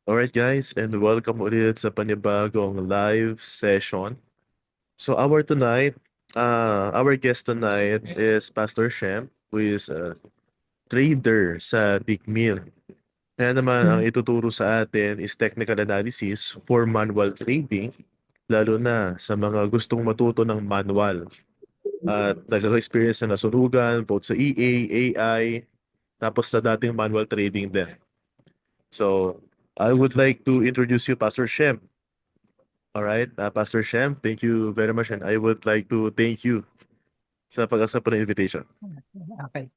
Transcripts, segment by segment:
Alright guys, and welcome ulit sa panibagong live session. So our guest tonight is Pastor Shem, who is a trader sa Big Mill. Kaya naman ang ituturo sa atin is technical analysis for manual trading, lalo na sa mga gustong matuto ng manual at nag-experience na nasunugan both sa EA, AI, tapos sa dating manual trading din. So, I would like to introduce you, Pastor Shem. All right, Pastor Shem, thank you very much, and I would like to thank you sa pag-accept ng invitation. Okay.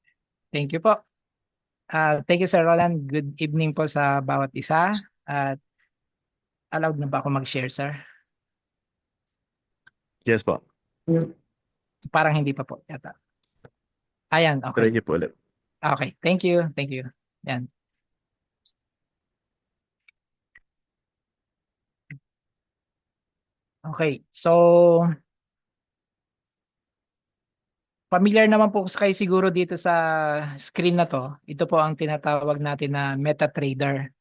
Thank you po. Thank you, Sir Roland. Good evening po sa bawat isa. At allowed na ba ako mag-share, sir? Yes po, Parang hindi pa po yata. Ayan, try okay. niyo po ulit. Okay, thank you. Thank you. Yan. Okay, so familiar naman po kayo siguro dito sa screen na to. Ito po ang tinatawag natin na MetaTrader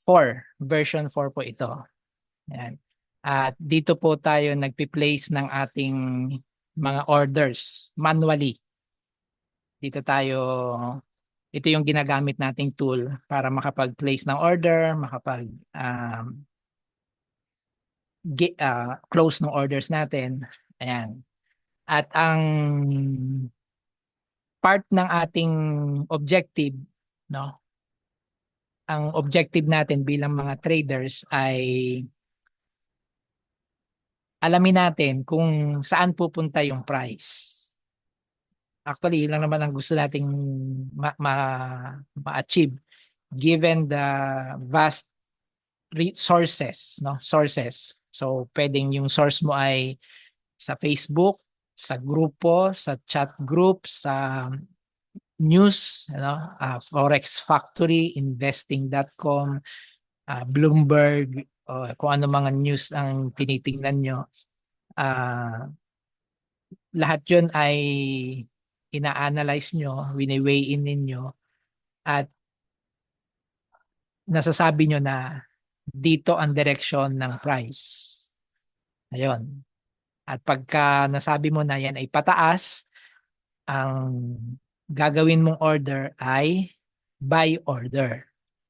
4. Version 4 po ito. Yan. At dito po tayo nagpi-place ng ating mga orders manually. Dito tayo, ito yung ginagamit nating tool para makapag-place ng order, close ng orders natin. Ayan. At ang part ng ating objective, no? Ang objective natin bilang mga traders ay alamin natin kung saan pupunta yung price. Actually, yun lang naman ang gusto nating ma-achieve given the vast sources, no? Sources. So, pwedeng yung source mo ay sa Facebook, sa grupo, sa chat group, sa news, Forex Factory, investing.com, Bloomberg, kung ano mga news ang tinitingnan nyo. Lahat yun ay ina-analyze nyo, wini-weigh in ninyo, at nasasabi nyo na dito ang direksyon ng price. Ayun. At pagka nasabi mo na yan ay pataas, ang gagawin mong order ay buy order.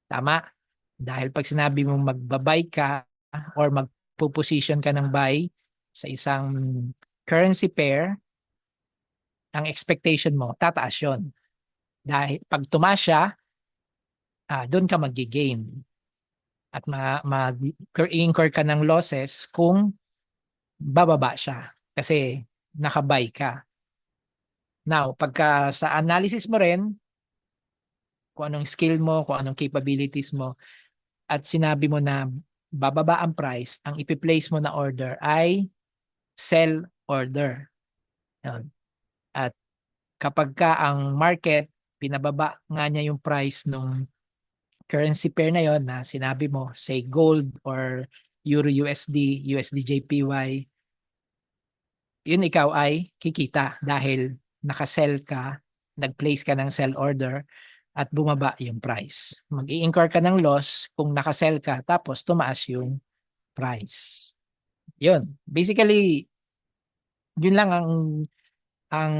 Tama? Dahil pag sinabi mong magbabuy ka or magpo-position ka ng buy sa isang currency pair, ang expectation mo, tataas yun. Dahil pag tumaas siya, doon ka mag-gain. At mag-incur ka ng losses kung bababa siya. Kasi nakabuy ka. Now, pagka sa analysis mo rin, kung anong skill mo, kung anong capabilities mo, at sinabi mo na bababa ang price, ang ipi-place mo na order ay sell order. Yun. At kapag ka ang market, pinababa nga niya yung price ng currency pair na yon na sinabi mo, say gold or Euro USD, USD JPY, yun ikaw ay kikita dahil nakasell ka, nag-place ka ng sell order at bumaba yung price. Mag-i-incur ka ng loss kung nakasell ka tapos tumaas yung price. Yun. Basically, yun lang ang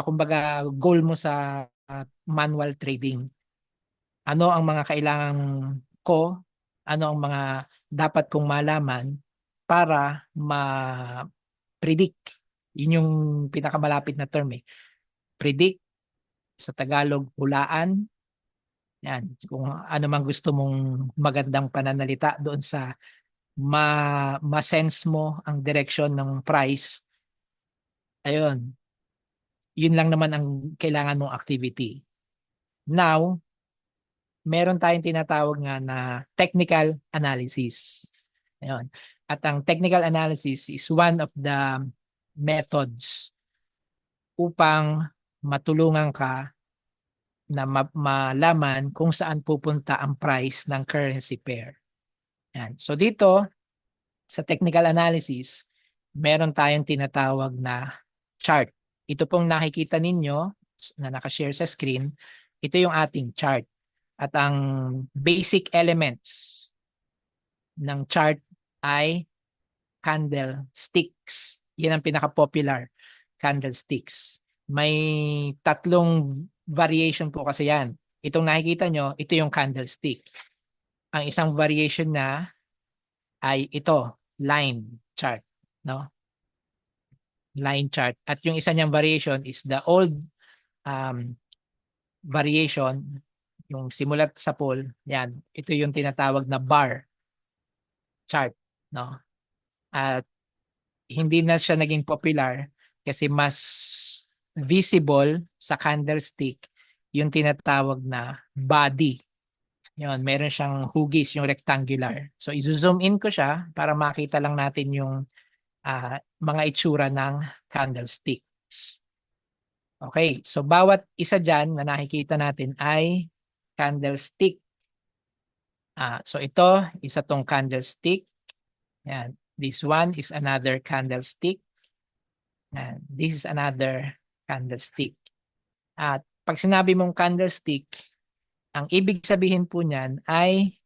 kumbaga goal mo sa manual trading. Ano ang mga kailangan ko, ano ang mga dapat kong malaman para ma-predict. Yun yung pinakamalapit na term eh. Predict, sa Tagalog, hulaan. Yan, kung ano man gusto mong magandang pananalita doon sa ma-sense mo ang direction ng price. Ayun, yun lang naman ang kailangan mong activity. Now, meron tayong tinatawag nga na technical analysis. Ayun. At ang technical analysis is one of the methods upang matulungan ka na malaman kung saan pupunta ang price ng currency pair. Yan. So dito, sa technical analysis, meron tayong tinatawag na chart. Ito pong nakikita ninyo na nakashare sa screen, ito yung ating chart. At ang basic elements ng chart ay candlesticks. Yan ang pinaka-popular, candlesticks. May tatlong variation po kasi yan. Itong nakikita nyo, ito yung candlestick. Ang isang variation na ay ito, line chart, no? Line chart. At yung isa niyang variation is the old variation, yung simulat sa pool, yan. Ito yung tinatawag na bar chart, no? At hindi na siya naging popular kasi mas visible sa candlestick yung tinatawag na body. Yun, meron siyang hugis, yung rectangular. So, i-zoom in ko siya para makita lang natin yung mga itsura ng candlesticks. Okay, so bawat isa dyan na nakikita natin ay candlestick. So, ito, isa tong candlestick. Yan. This one is another candlestick. And this is another candlestick. At pag sinabi mong candlestick, ang ibig sabihin po niyan ay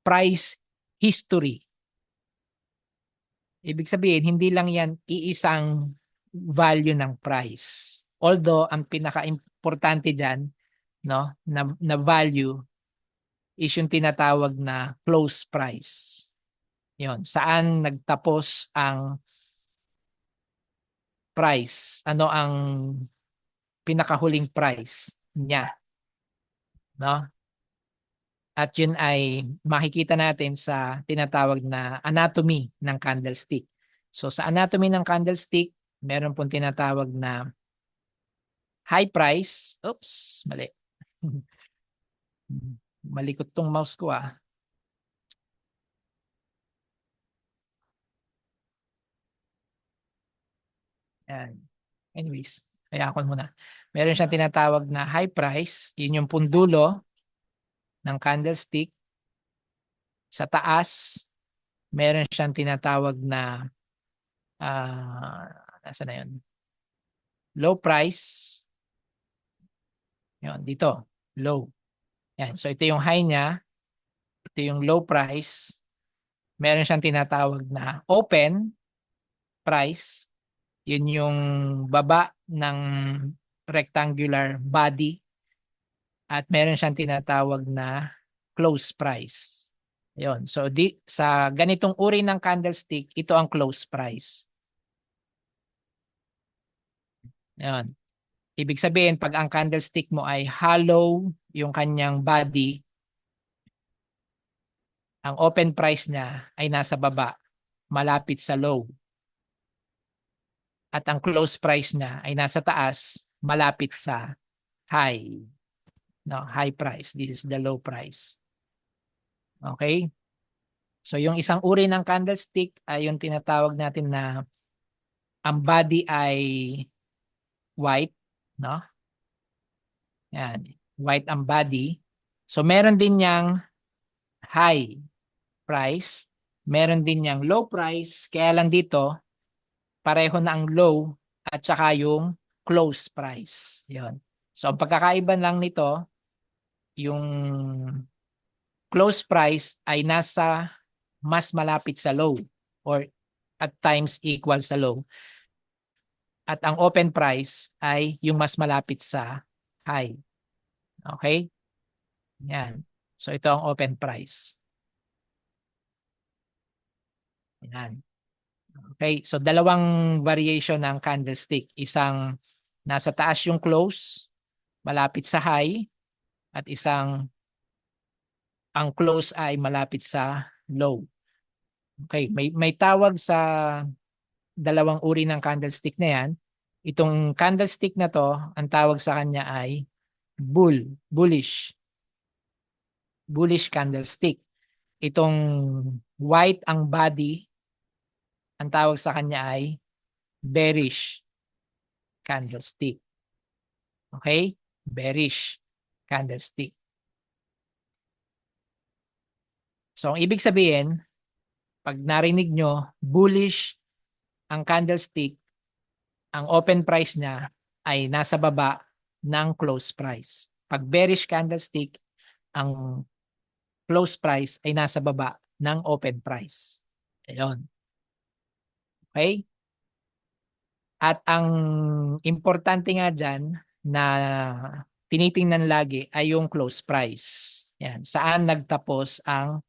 price history. Ibig sabihin, hindi lang yan iisang value ng price. Although, ang pinaka-importante dyan, no, na value is yung tinatawag na close price. Yon, saan nagtapos ang price? Ano ang pinakahuling price niya, no? At yun ay makikita natin sa tinatawag na anatomy ng candlestick. So sa anatomy ng candlestick, meron pong tinatawag na high price. Oops, mali. Malikot tong mouse ko ah. Yan. Anyways, kaya ako muna. Meron siyang tinatawag na high price. Yun yung pundulo ng candlestick. Sa taas, meron siyang tinatawag na nasa na yun? Low price. Yun, dito. Low. Yan. So, ito yung high niya. Ito yung low price. Meron siyang tinatawag na open price. Yun yung baba ng rectangular body. At meron siyang tinatawag na close price. Yun. So, sa ganitong uri ng candlestick, ito ang close price. Yun. Ibig sabihin, pag ang candlestick mo ay hollow yung kanyang body, ang open price niya ay nasa baba, malapit sa low. At ang close price niya ay nasa taas, malapit sa high. No, high price. This is the low price. Okay? So yung isang uri ng candlestick ay yung tinatawag natin na ang body ay white, no? Yan, white ang body. So meron din yang high price, meron din yang low price, kaya lang dito pareho na ang low at saka yung close price. 'Yon. So ang pagkakaiba lang nito, yung close price ay nasa mas malapit sa low or at times equal sa low. At ang open price ay yung mas malapit sa high. Okay? Yan. So ito ang open price. Yan. Okay, so dalawang variation ng candlestick. Isang nasa taas yung close, malapit sa high, at isang ang close ay malapit sa low. Okay, may tawag sa dalawang uri ng candlestick na yan. Itong candlestick na to, ang tawag sa kanya ay bullish candlestick. Itong white ang body, ang tawag sa kanya ay bearish candlestick. Okay? Bearish candlestick. So, ang ibig sabihin, pag narinig nyo, bullish ang candlestick, ang open price niya ay nasa baba ng close price. Pag bearish candlestick, ang close price ay nasa baba ng open price. Ayun. Okay? At ang importante nga dyan na tinitingnan lagi ay yung close price. Yan. Saan nagtapos ang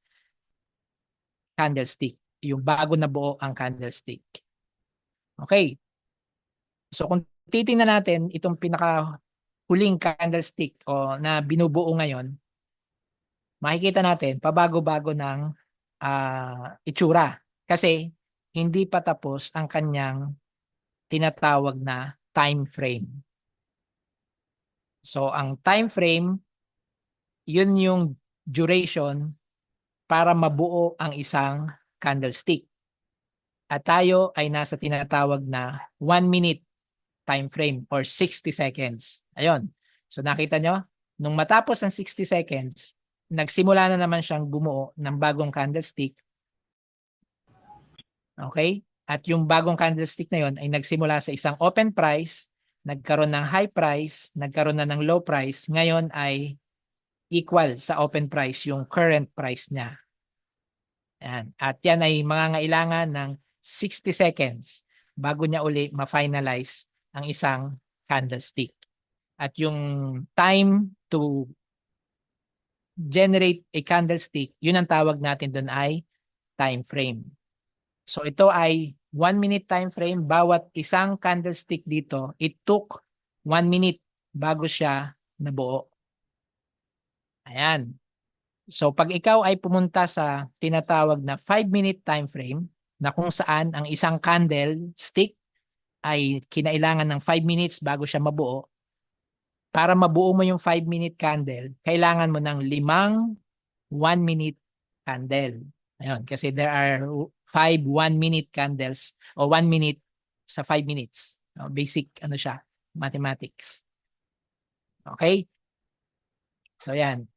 candlestick? Yung bago na buo ang candlestick. Okay. So kung titingnan natin itong pinaka huling candlestick o na binubuo ngayon, makikita natin pabago-bago ng itsura. Kasi hindi pa tapos ang kanyang tinatawag na time frame. So ang time frame, yun yung duration para mabuo ang isang candlestick. At tayo ay nasa tinatawag na 1 minute time frame or 60 seconds. Ayun. So nakita nyo, nung matapos ang 60 seconds, nagsimula na naman siyang bumuo ng bagong candlestick. Okay? At yung bagong candlestick na yon ay nagsimula sa isang open price, nagkaroon ng high price, nagkaroon na ng low price, ngayon ay equal sa open price yung current price niya. Yan. At yan ay mangangailangan ng 60 seconds bago niya uli ma-finalize ang isang candlestick. At yung time to generate a candlestick, yun ang tawag natin doon ay time frame. So ito ay 1 minute time frame. Bawat isang candlestick dito, it took 1 minute bago siya nabuo. Ayan. So pag ikaw ay pumunta sa tinatawag na 5-minute time frame na kung saan ang isang candlestick ay kinailangan ng 5 minutes bago siya mabuo. Para mabuo mo yung 5-minute candle, kailangan mo ng 5 1-minute candle. Ayun, kasi there are 5 1-minute candles o 1 minute sa 5 minutes. Basic ano siya, mathematics. Okay? So yan.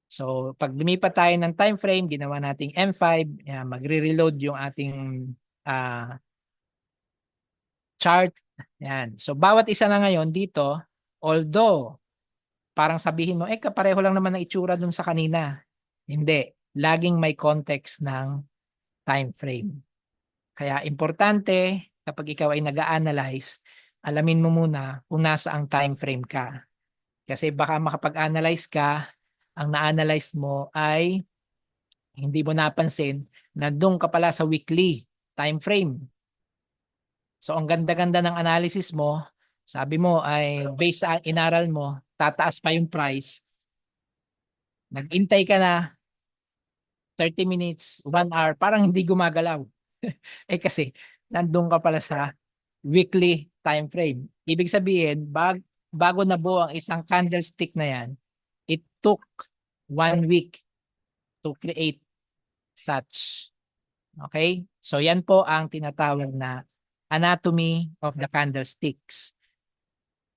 So pag lumipat tayo ng time frame, ginawa nating M5, yan, magre-reload yung ating chart. Yan. So bawat isa na ngayon dito, although parang sabihin mo, kapareho lang naman ng itsura dun sa kanina. Hindi. Laging may context ng time frame. Kaya importante kapag ikaw ay nag-a-analyze, alamin mo muna kung nasa ang time frame ka. Kasi baka makapag-analyze ka, ang na-analyze mo ay hindi mo napansin na doon ka pala sa weekly time frame. So ang ganda-ganda ng analysis mo, sabi mo ay based sa inaral mo, tataas pa yung price. Nag-intay ka na 30 minutes, 1 hour, parang hindi gumagalaw. Kasi nandun ka pala sa weekly time frame. Ibig sabihin, bago nabuo ang isang candlestick na yan, it took 1 week to create such. Okay? So yan po ang tinatawag na anatomy of the candlesticks.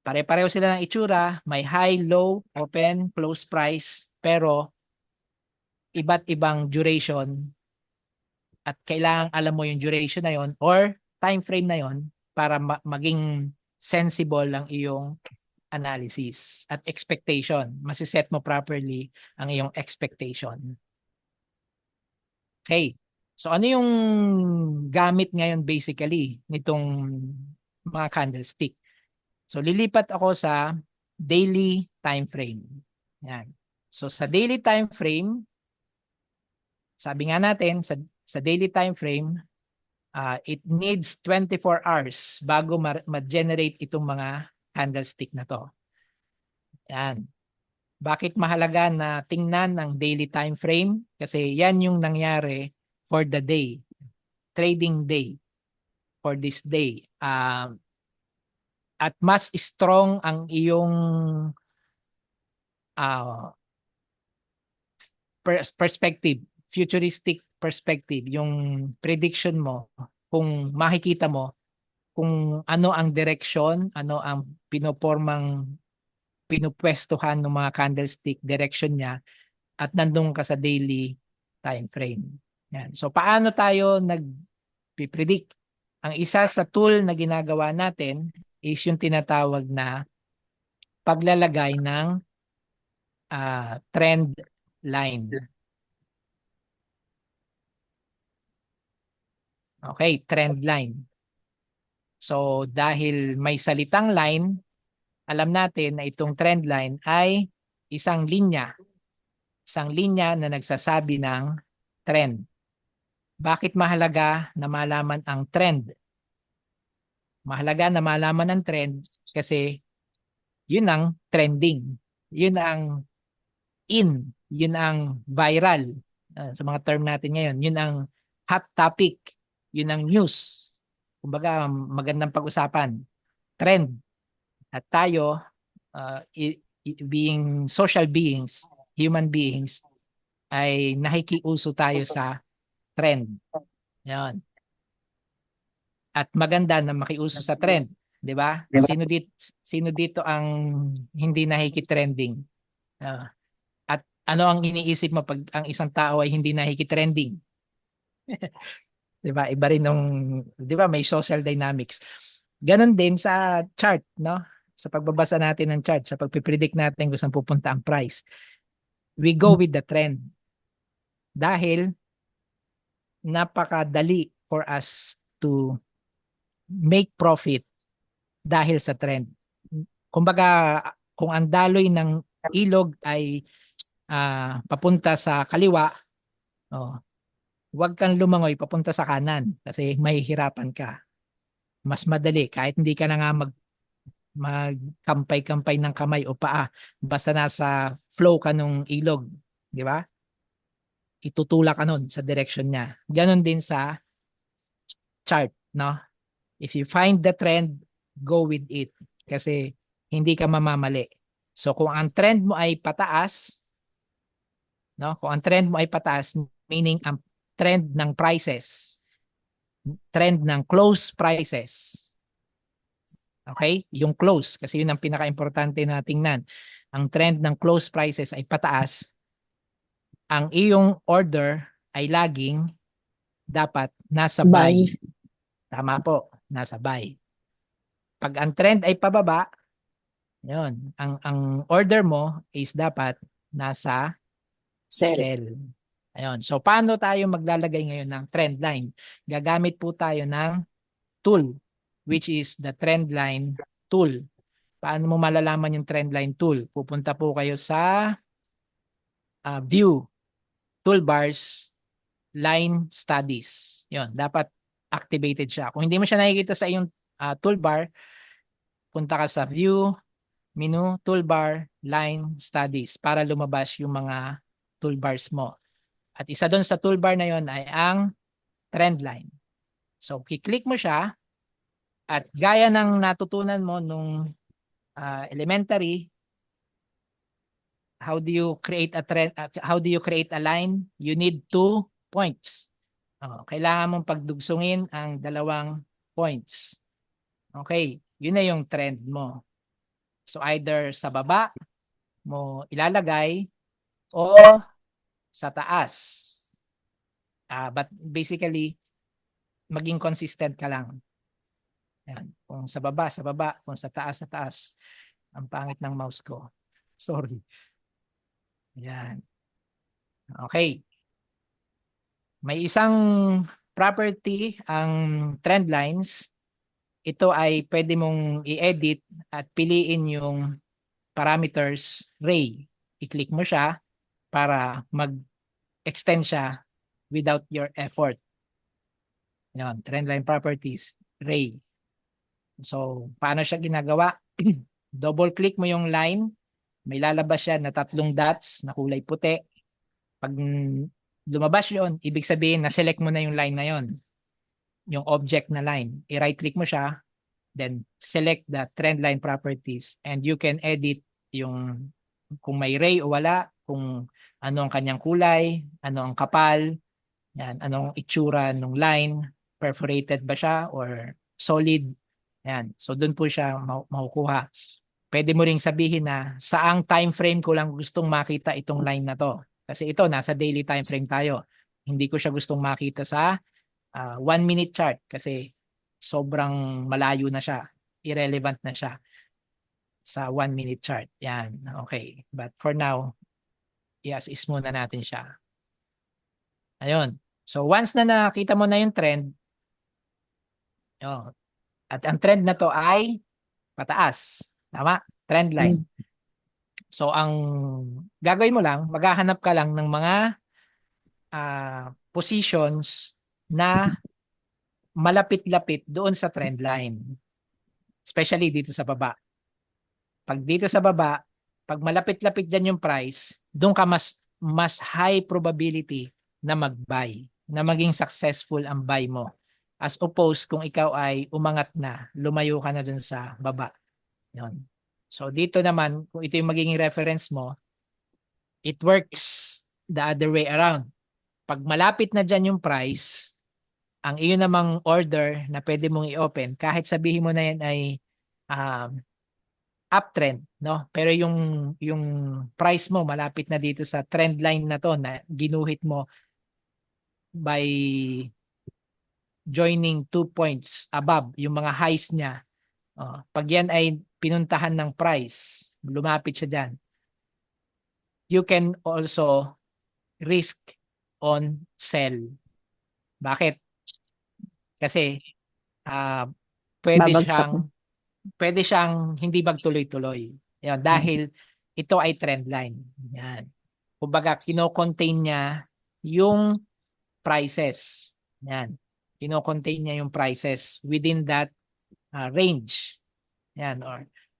Pare-pareho sila ng itsura, may high, low, open, close price, pero iba't ibang duration at kailangan alam mo yung duration na yon or time frame na yon para maging sensible ang iyong analysis at expectation. Masiset mo properly ang iyong expectation. Okay. So ano yung gamit ngayon basically nitong mga candlestick? So lilipat ako sa daily time frame. Yan. So sa daily time frame, sabi nga natin sa daily time frame, it needs 24 hours bago ma-generate itong mga candlestick na to. Yan. Bakit mahalaga na tingnan ng daily time frame? Kasi yan yung nangyari for the day, trading day for this day. At mas strong ang iyong perspective, futuristic perspective, yung prediction mo, kung makikita mo kung ano ang direction, ano ang pinupwestuhan ng mga candlestick direction niya at nandun ka sa daily time frame. Yan. So paano tayo nag-predict? Ang isa sa tool na ginagawa natin is yung tinatawag na paglalagay ng trend line. Okay, trend line. So dahil may salitang line, alam natin na itong trend line ay isang linya. Isang linya na nagsasabi ng trend. Bakit mahalaga na malaman ang trend? Mahalaga na malaman ang trend kasi yun ang trending. Yun ang in. Yun ang viral. Sa mga term natin ngayon. Yun ang hot topic. Yun ang news. Kumbaga, magandang pag-usapan. Trend. At tayo, being social beings, human beings, ay nakikiuso tayo sa trend. Yan. At maganda na makiuso sa trend, 'di ba? Sino dito ang hindi nakikitrending? Ah, at ano ang iniisip mo pag ang isang tao ay hindi nakikitrending? 'Di ba? Iba rin nung, 'di ba, may social dynamics. Ganon din sa chart, no? Sa pagbabasa natin ng chart, sa pagpipredict natin kung saan pupunta ang price. We go with the trend. Dahil napakadali for us to make profit dahil sa trend. Kumbaga, kung ang daloy ng ilog ay papunta sa kaliwa, oh, huwag kang lumangoy papunta sa kanan kasi mahihirapan ka. Mas madali kahit hindi ka na nga magkampay-kampay ng kamay o paa, basta nasa flow ka nung ilog, di ba? Itutulak ka nun sa direction niya. Ganon din sa chart, no? If you find the trend, go with it. Kasi hindi ka mamamali. So kung ang trend mo ay pataas, no? Kung ang trend mo ay pataas, meaning ang trend ng prices, trend ng close prices. Okay? Yung close, kasi yun ang pinaka-importante na tingnan. Ang trend ng close prices ay pataas. Ang iyong order ay laging dapat nasa buy. Tama po, nasa buy. Pag ang trend ay pababa, yun, ang order mo is dapat nasa sell. Ayun. So paano tayo maglalagay ngayon ng trend line? Gagamit po tayo ng tool, which is the trend line tool. Paano mo malalaman yung trend line tool? Pupunta po kayo sa view, toolbars, line studies. Yun, dapat activated siya. Kung hindi mo siya nakikita sa iyong toolbar, punta ka sa view, menu, toolbar, line studies para lumabas yung mga toolbars mo. At isa doon sa toolbar na yon ay ang trend line. So, kiklik mo siya at gaya ng natutunan mo nung elementary, how do you create a trend, how do you create a line? You need 2 points. Kailangan mong pagdugsungin ang 2 points. Okay, yun na yung trend mo. So either sa baba mo ilalagay o sa taas. But basically, maging consistent ka lang. Yan. Kung sa baba, sa baba. Kung sa taas, sa taas. Ang pangit ng mouse ko. Sorry. Yan. Okay. May isang property ang trend lines. Ito ay pwede mong i-edit at piliin yung parameters ray. I-click mo siya para mag-extend siya without your effort. Yan, trendline properties, ray. So, paano siya ginagawa? Double click mo yung line, may lalabas siya na 3 dots na kulay puti. Pag lumabas yun, ibig sabihin na select mo na yung line na yon, yung object na line. I-right click mo siya, then select the trendline properties and you can edit yung kung may ray o wala, kung ano ang kanyang kulay, ano ang kapal, yan, anong itsura ng line, perforated ba siya or solid. Yan. So doon po siya makukuha. Pwede mo ring sabihin na saang time frame ko lang gustong makita itong line na to. Kasi ito nasa daily time frame tayo. Hindi ko siya gustong makita sa 1 minute chart kasi sobrang malayo na siya. Irrelevant na siya sa 1 minute chart. Yan. Okay. But for now, i-assess muna natin siya. Ayun. So once na nakita mo na yung trend, oh, at ang trend na to ay pataas. Tama? Trend line. So ang gagawin mo lang, maghahanap ka lang ng mga positions na malapit-lapit doon sa trend line. Especially dito sa baba. Pag dito sa baba, pag malapit-lapit dyan yung price, doon ka mas high probability na mag-buy, na maging successful ang buy mo. As opposed kung ikaw ay umangat na, lumayo ka na dun sa baba. Yun. So dito naman, kung ito yung magiging reference mo, it works the other way around. Pag malapit na dyan yung price, ang iyo namang order na pwede mong i-open, kahit sabihin mo na yan ay um, uptrend, no? Pero yung price mo malapit na dito sa trend line na to na ginuhit mo by joining 2 points above yung mga highs niya. Pag yan ay pinuntahan ng price, lumapit siya dyan, you can also risk on sell. Bakit? Kasi pwede Babagsak. siyang hindi magtuloy-tuloy. Yan, dahil ito ay trend line. Yan. Kumbaga, kino-contain niya yung prices. Yan. Kino-contain niya yung prices within that range. Yan.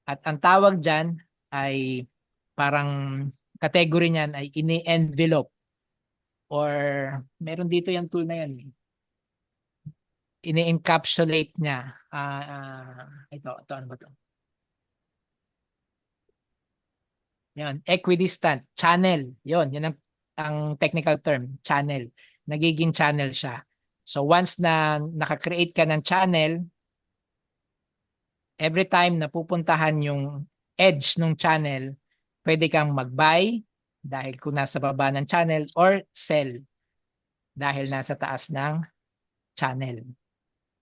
At ang tawag dyan ay parang category niyan ay ini-envelope or meron dito yung tool na yan. Ini-encapsulate niya. Ito ano ba ito? Yan, equidistant, channel. Yun ang technical term, channel. Nagiging channel siya. So once na naka-create ka ng channel, every time na pupuntahan yung edge ng channel, pwede kang mag-buy dahil kung nasa baba ng channel or sell dahil nasa taas ng channel.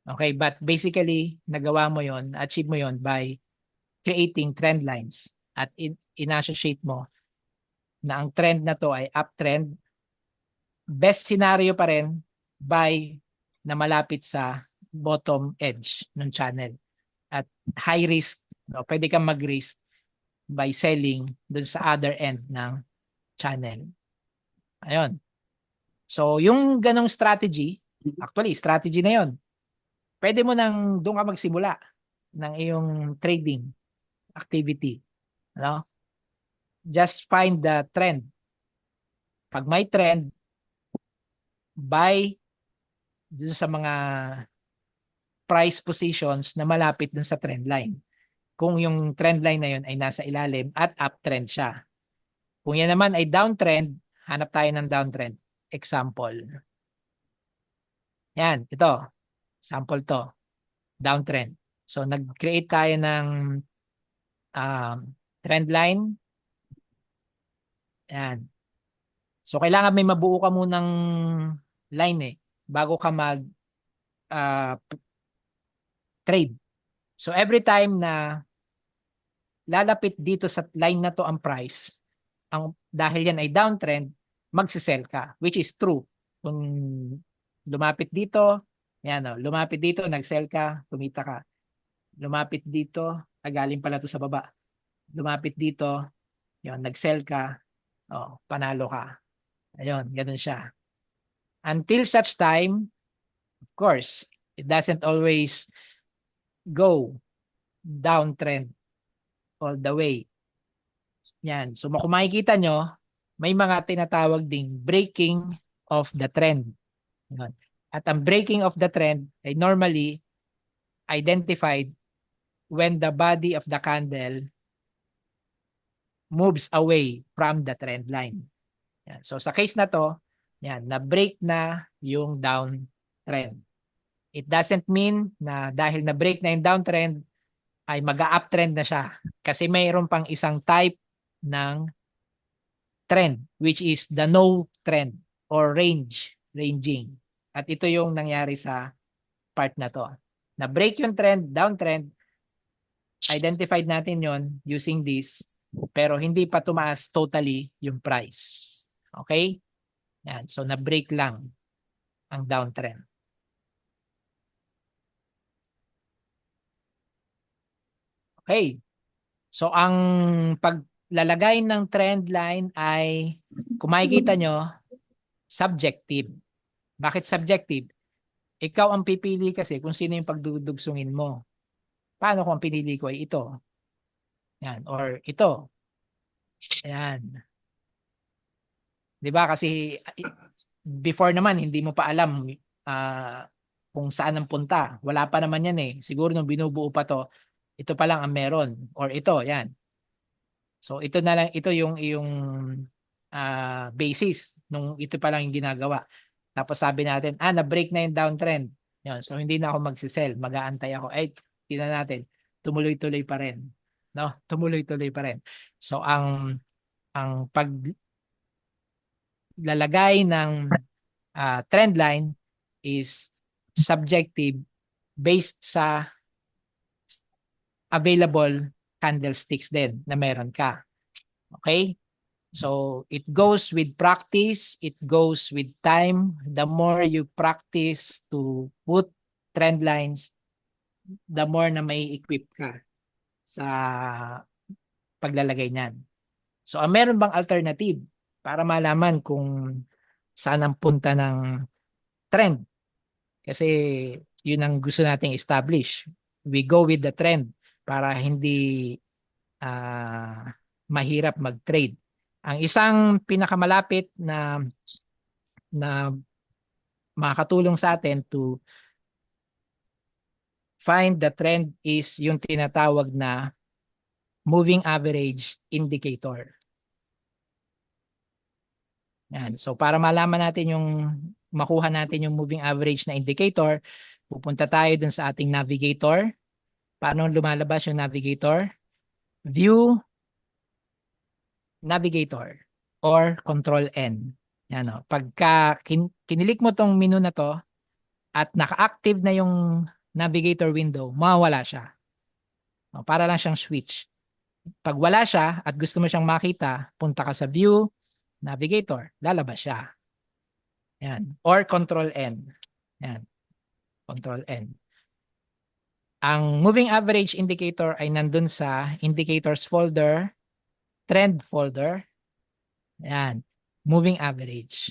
Okay, but basically, nagawa mo yon, achieve mo yon by creating trend lines at in-associate mo na ang trend na to ay uptrend. Best scenario pa rin by na malapit sa bottom edge ng channel. At high risk, no? Pwede kang mag-risk by selling dun sa other end ng channel. Ayun. So, yung ganong strategy, actually, strategy na yon. Pwede mo nang doon ka magsimula ng iyong trading activity. No? Just find the trend. Pag may trend, buy dun sa mga price positions na malapit dun sa trend line. Kung yung trend line na yun ay nasa ilalim at uptrend siya. Kung yan naman ay downtrend, hanap tayo ng downtrend. Example. Yan, ito. Sample to. Downtrend. So, nag-create tayo ng trend line. Yan. So, kailangan may mabuo ka munang line bago ka trade. So, every time na lalapit dito sa line na to ang price, dahil yan ay downtrend, magsisell ka, which is true. Kung lumapit dito, lumapit dito, nag-sell ka, kumita ka. Lumapit dito, galing pala to sa baba. Lumapit dito, nag-sell ka, panalo ka. Ayun, ganun siya. Until such time, of course, it doesn't always go downtrend all the way. Yan. So, kung makikita nyo, may mga tinatawag ding breaking of the trend. Yan. At ang breaking of the trend ay normally identified when the body of the candle moves away from the trend line. Yan. So, sa case na to, na-break na yung downtrend. It doesn't mean na dahil na-break na yung downtrend, ay mag-uptrend na siya. Kasi mayroon pang isang type ng trend, which is the no trend or ranging. At ito yung nangyari sa part na to. Na-break yung trend, downtrend, identified natin yon using this. pero hindi pa tumaas totally yung price. Okay? Yan. So, na-break lang ang downtrend. Okay. So, ang paglalagay ng trend line ay, kung makikita nyo, subjective. Bakit subjective? Ikaw ang pipili kasi kung sino yung pagdudugsungin mo. Paano kung ang pinili ko ay ito? Yan. Or ito. Yan. Di ba? Kasi before naman, hindi mo pa alam kung saan ang punta. Wala pa naman yan eh. Siguro nung binubuo pa to, ito pa lang ang meron. Or ito, yan. So ito na lang, ito yung iyong basis nung ito pa lang yung ginagawa. Tapos sabi natin, na-break na yung downtrend. Yun. So hindi na ako magsisell, mag-aantay ako. Ay, tingnan natin, tumuloy-tuloy pa rin. No? Tumuloy-tuloy pa rin. So ang paglalagay ng trend line is subjective based sa available candlesticks din na meron ka. Okay? So, it goes with practice, it goes with time. The more you practice to put trend lines, the more na may equip ka sa paglalagay niyan. So, meron bang alternative para malaman kung saan ang punta ng trend? Kasi yun ang gusto nating establish. We go with the trend para hindi mahirap mag-trade. Ang isang pinakamalapit na makakatulong sa atin to find the trend is yung tinatawag na moving average indicator. Yan. So para malaman natin makuha natin yung moving average na indicator, pupunta tayo dun sa ating navigator. Paano lumalabas yung navigator? View navigator or control N. Yan o. Pagka kinilik mo tong menu na to at naka-active na yung navigator window, mawawala siya. O, para lang siyang switch. Pag wala siya at gusto mo siyang makita, punta ka sa view navigator, lalabas siya. Yan. Or control N. Yan. Control N. Ang moving average indicator ay nandun sa indicators folder, trend folder. Yan. Moving average.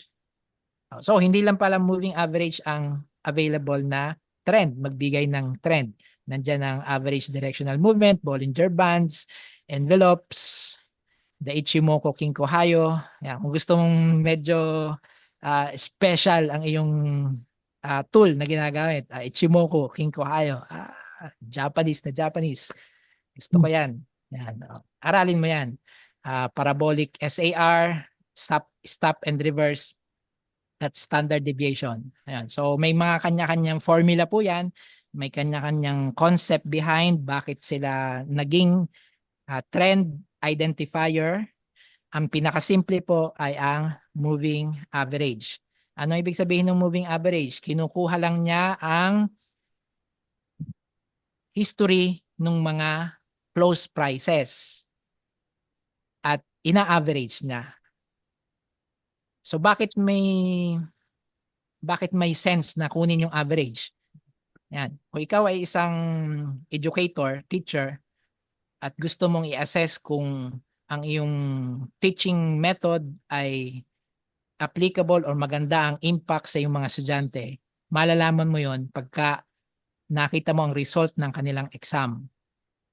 So, hindi lang pala moving average ang available na trend, magbigay ng trend. Nandiyan ang average directional movement, Bollinger Bands, envelopes, the Ichimoku Kinko Hayo. Yan. Kung gusto mong medyo special ang iyong tool na ginagamit, Ichimoku Kinko Hayo. Japanese na Japanese. Gusto ko yan. Yan. Aralin mo yan. Parabolic SAR, stop and reverse, that's standard deviation. Ayan. So may mga kanya-kanyang formula po yan. May kanya-kanyang concept behind bakit sila naging trend identifier. Ang pinakasimple po ay ang moving average. Ano ibig sabihin ng moving average? Kinukuha lang niya ang history ng mga close prices at ina-average niya. So bakit may sense na kunin yung average? Yan. Kung ikaw ay isang educator, teacher, at gusto mong i-assess kung ang iyong teaching method ay applicable or maganda ang impact sa iyong mga estudyante, malalaman mo yon pagka nakita mo ang result ng kanilang exam.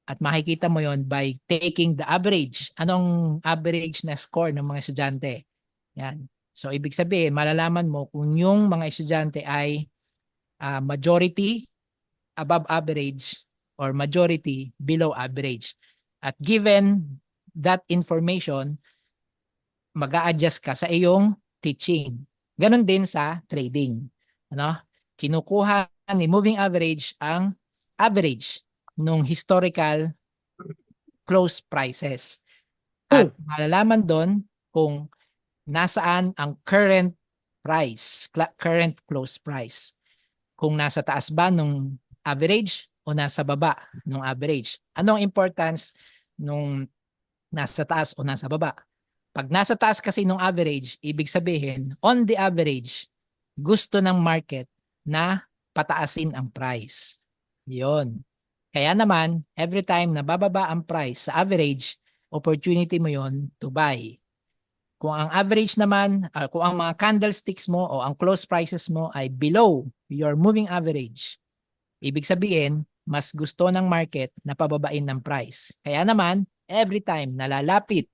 At makikita mo yon by taking the average. Anong average na score ng mga estudyante? Yan. So, ibig sabihin, malalaman mo kung yung mga estudyante ay majority above average or majority below average. At given that information, mag-a-adjust ka sa iyong teaching. Ganon din sa trading. Ano? Kinukuha ni moving average ang average nung historical close prices. At malalaman doon kung nasaan ang current price, current close price. Kung nasa taas ba nung average o nasa baba nung average. Anong importance nung nasa taas o nasa baba. Pag nasa taas kasi nung average, ibig sabihin, on the average, gusto ng market na pataasin ang price. Yun. Kaya naman, every time na bababa ang price sa average, opportunity mo yon to buy. Kung ang average naman, kung ang mga candlesticks mo o ang close prices mo ay below your moving average, ibig sabihin, mas gusto ng market na pababain ng price. Kaya naman, every time nalalapit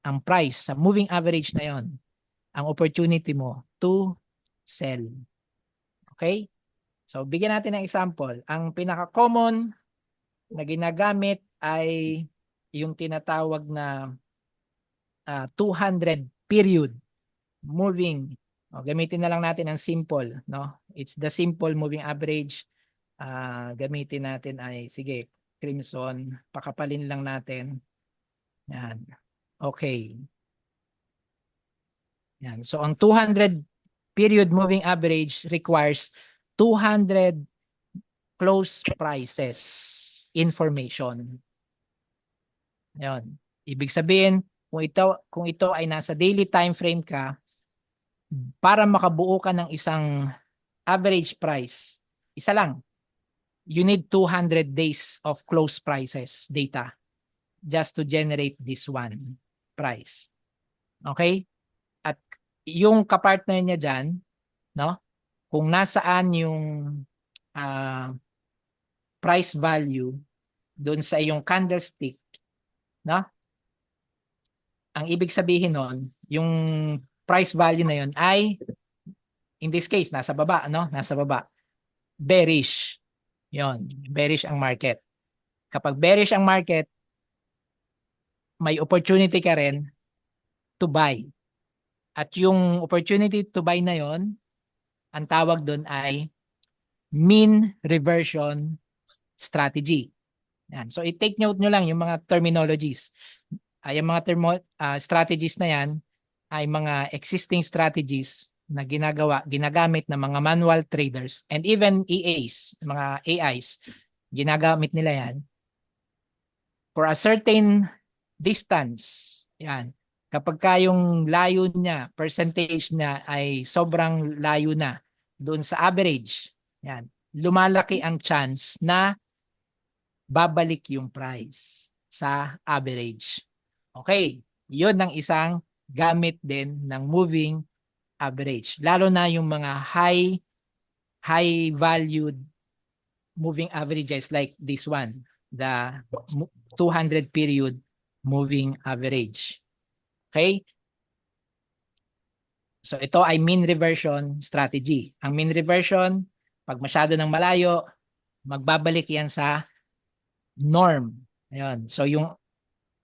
ang price sa moving average na yon, ang opportunity mo to sell. Okay? So, bigyan natin ng example. Ang pinaka-common na ginagamit ay yung tinatawag na 200 period moving. Gamitin na lang natin ang simple. No? It's the simple moving average. Gamitin natin ay, sige, crimson. Pakapalin lang natin. Yan. Okay. Yan. So, ang 200 period moving average requires 200 close prices information. Yan. Ibig sabihin, kung ito ay nasa daily time frame ka, para makabuo ka ng isang average price, isa lang. You need 200 days of close prices data just to generate this one price. Okay? At yung kapartner niya dyan, no? Kung nasaan yung price value doon sa iyong candlestick, no? Ang ibig sabihin nun, yung price value na yun ay, in this case, nasa baba, no? Nasa baba. Bearish. Yon, bearish ang market. Kapag bearish ang market, may opportunity ka rin to buy. At yung opportunity to buy na yon, ang tawag doon ay mean reversion strategy. Yan. So, i-take note nyo lang yung mga terminologies. Yung mga strategies na yan ay mga existing strategies na ginagamit ng mga manual traders and even EAs, mga AIs, ginagamit nila yan for a certain distance. Yan. Kapag yung layo niya, percentage niya ay sobrang layo na doon sa average, yan, lumalaki ang chance na babalik yung price sa average. Okay, yun ang isang gamit din ng moving average. Lalo na yung mga high valued moving averages like this one, the 200 period moving average. Okay? So ito ay mean reversion strategy. Ang mean reversion, pag masyado ng malayo, magbabalik yan sa norm. Ayun. So yung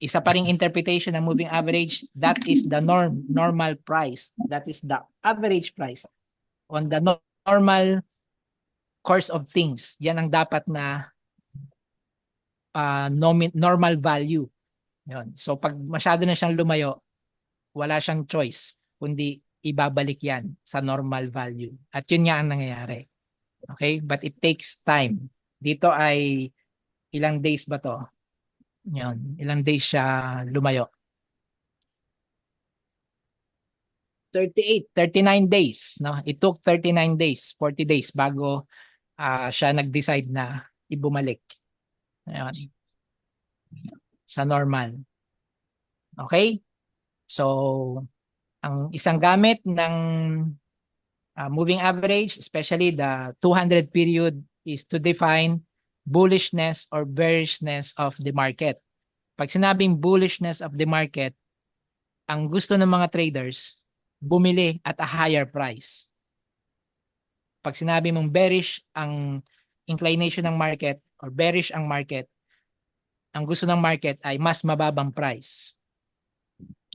isa pa ring interpretation ng moving average, that is the normal price. That is the average price on the normal course of things. Yan ang dapat na normal value. Yun. So pag masyado na siyang lumayo, wala siyang choice kundi ibabalik yan sa normal value. At yun nga ang nangyayari. Okay? But it takes time. Dito ay ilang days ba to? Yun. Ilang days siya lumayo? 39 days. No? It took 39 days, 40 days bago siya nag-decide na ibumalik. Ayun. Sa normal. Okay? So, ang isang gamit ng moving average, especially the 200 period, is to define bullishness or bearishness of the market. Pag sinabing bullishness of the market, ang gusto ng mga traders, bumili at a higher price. Pag sinabi mong bearish ang inclination ng market or bearish ang market, ang gusto ng market ay mas mababang price.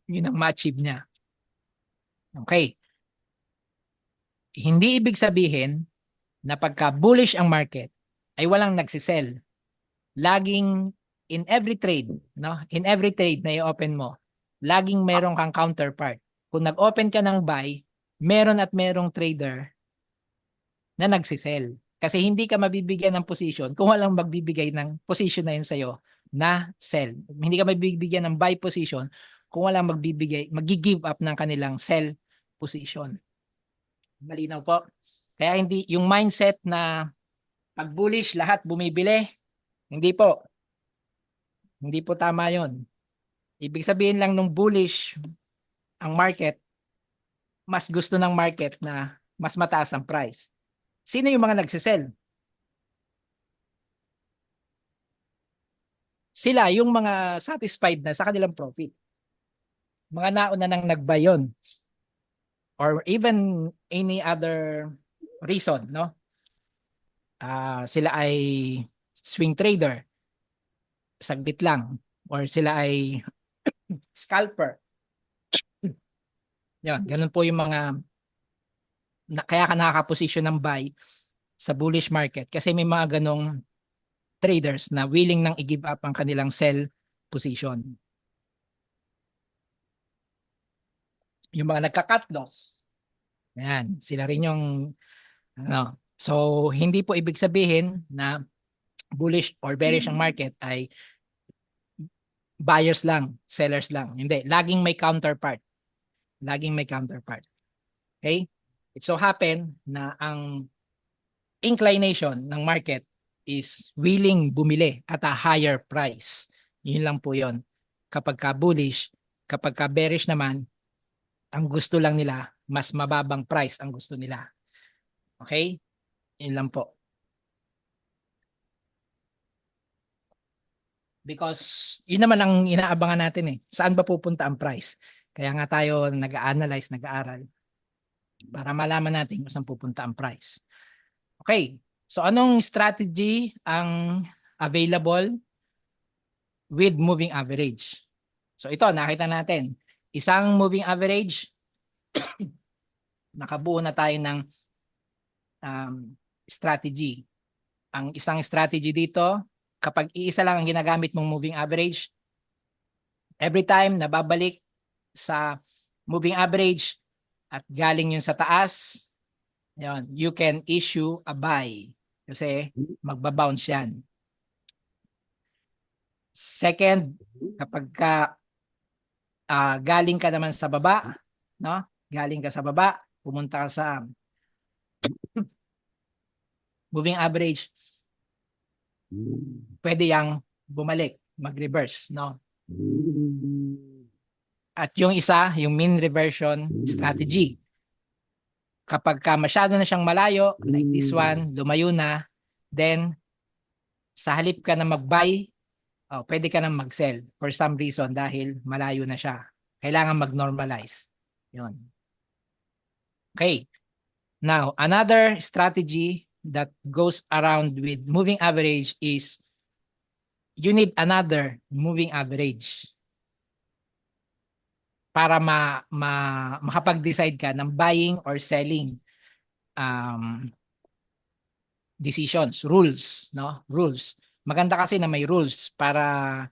Yun ang ma-achieve niya. Okay. Hindi ibig sabihin na pagka bullish ang market ay walang nagsisell. Laging in every trade, no? In every trade na i-open mo, laging meron kang counterpart. Kung nag-open ka ng buy, meron at merong trader na nagsisell. Kasi hindi ka mabibigyan ng position kung walang magbibigay ng position na yun sa'yo na sell. Hindi ka mabibigyan ng buy position kung walang magi-give up ng kanilang sell position. Malinaw po. Kaya hindi yung mindset na pag bullish lahat bumibili, hindi po. Hindi po tama 'yon. Ibig sabihin lang nung bullish ang market, mas gusto ng market na mas mataas ang price. Sino yung mga nagse-sell? Sila yung mga satisfied na sa kanilang profit. Mga nauna nang nag-buy yun. Or even any other reason, no? Sila ay swing trader, saglit lang. Or sila ay scalper. Yan, ganun po yung mga kaya ka nakaka-position ng buy sa bullish market kasi may mga ganong traders na willing nang i-give up ang kanilang sell position. Yung mga nagka-cut loss, yan, sila rin yung ano. So, hindi po ibig sabihin na bullish or bearish ang market ay buyers lang, sellers lang. Hindi, laging may counterpart. Laging may counterpart. Okay? It so happen na ang inclination ng market is willing bumili at a higher price. Yun lang po yun. Kapag ka bullish, kapag ka bearish naman, ang gusto lang nila, mas mababang price ang gusto nila. Okay? Yun lang po. Because yun naman ang inaabangan natin eh. Saan ba pupunta ang price? Kaya nga tayo nag-a-analyze, nag-aaral para malaman natin kung saan pupunta ang price. Okay. So anong strategy ang available with moving average? So ito, nakita natin. Isang moving average, nakabuo na tayo ng strategy. Ang isang strategy dito, kapag iisa lang ang ginagamit mong moving average, every time na babalik sa moving average at galing yun sa taas, yun, you can issue a buy kasi magbabounce yan. Second, kapag ka galing ka naman sa baba, no? Galing ka sa baba, pumunta ka sa moving average, pwede yang bumalik, mag-reverse, no? At yung isa, yung mean reversion strategy. Kapag ka masyado na siyang malayo, like this one, lumayo na, then sa halip ka na mag-buy, pwede ka na mag-sell for some reason dahil malayo na siya. Kailangan mag-normalize. Yun. Okay. Now, another strategy that goes around with moving average is you need another moving average para makapag-decide ka ng buying or selling decisions, rules, no? Rules. Maganda kasi na may rules para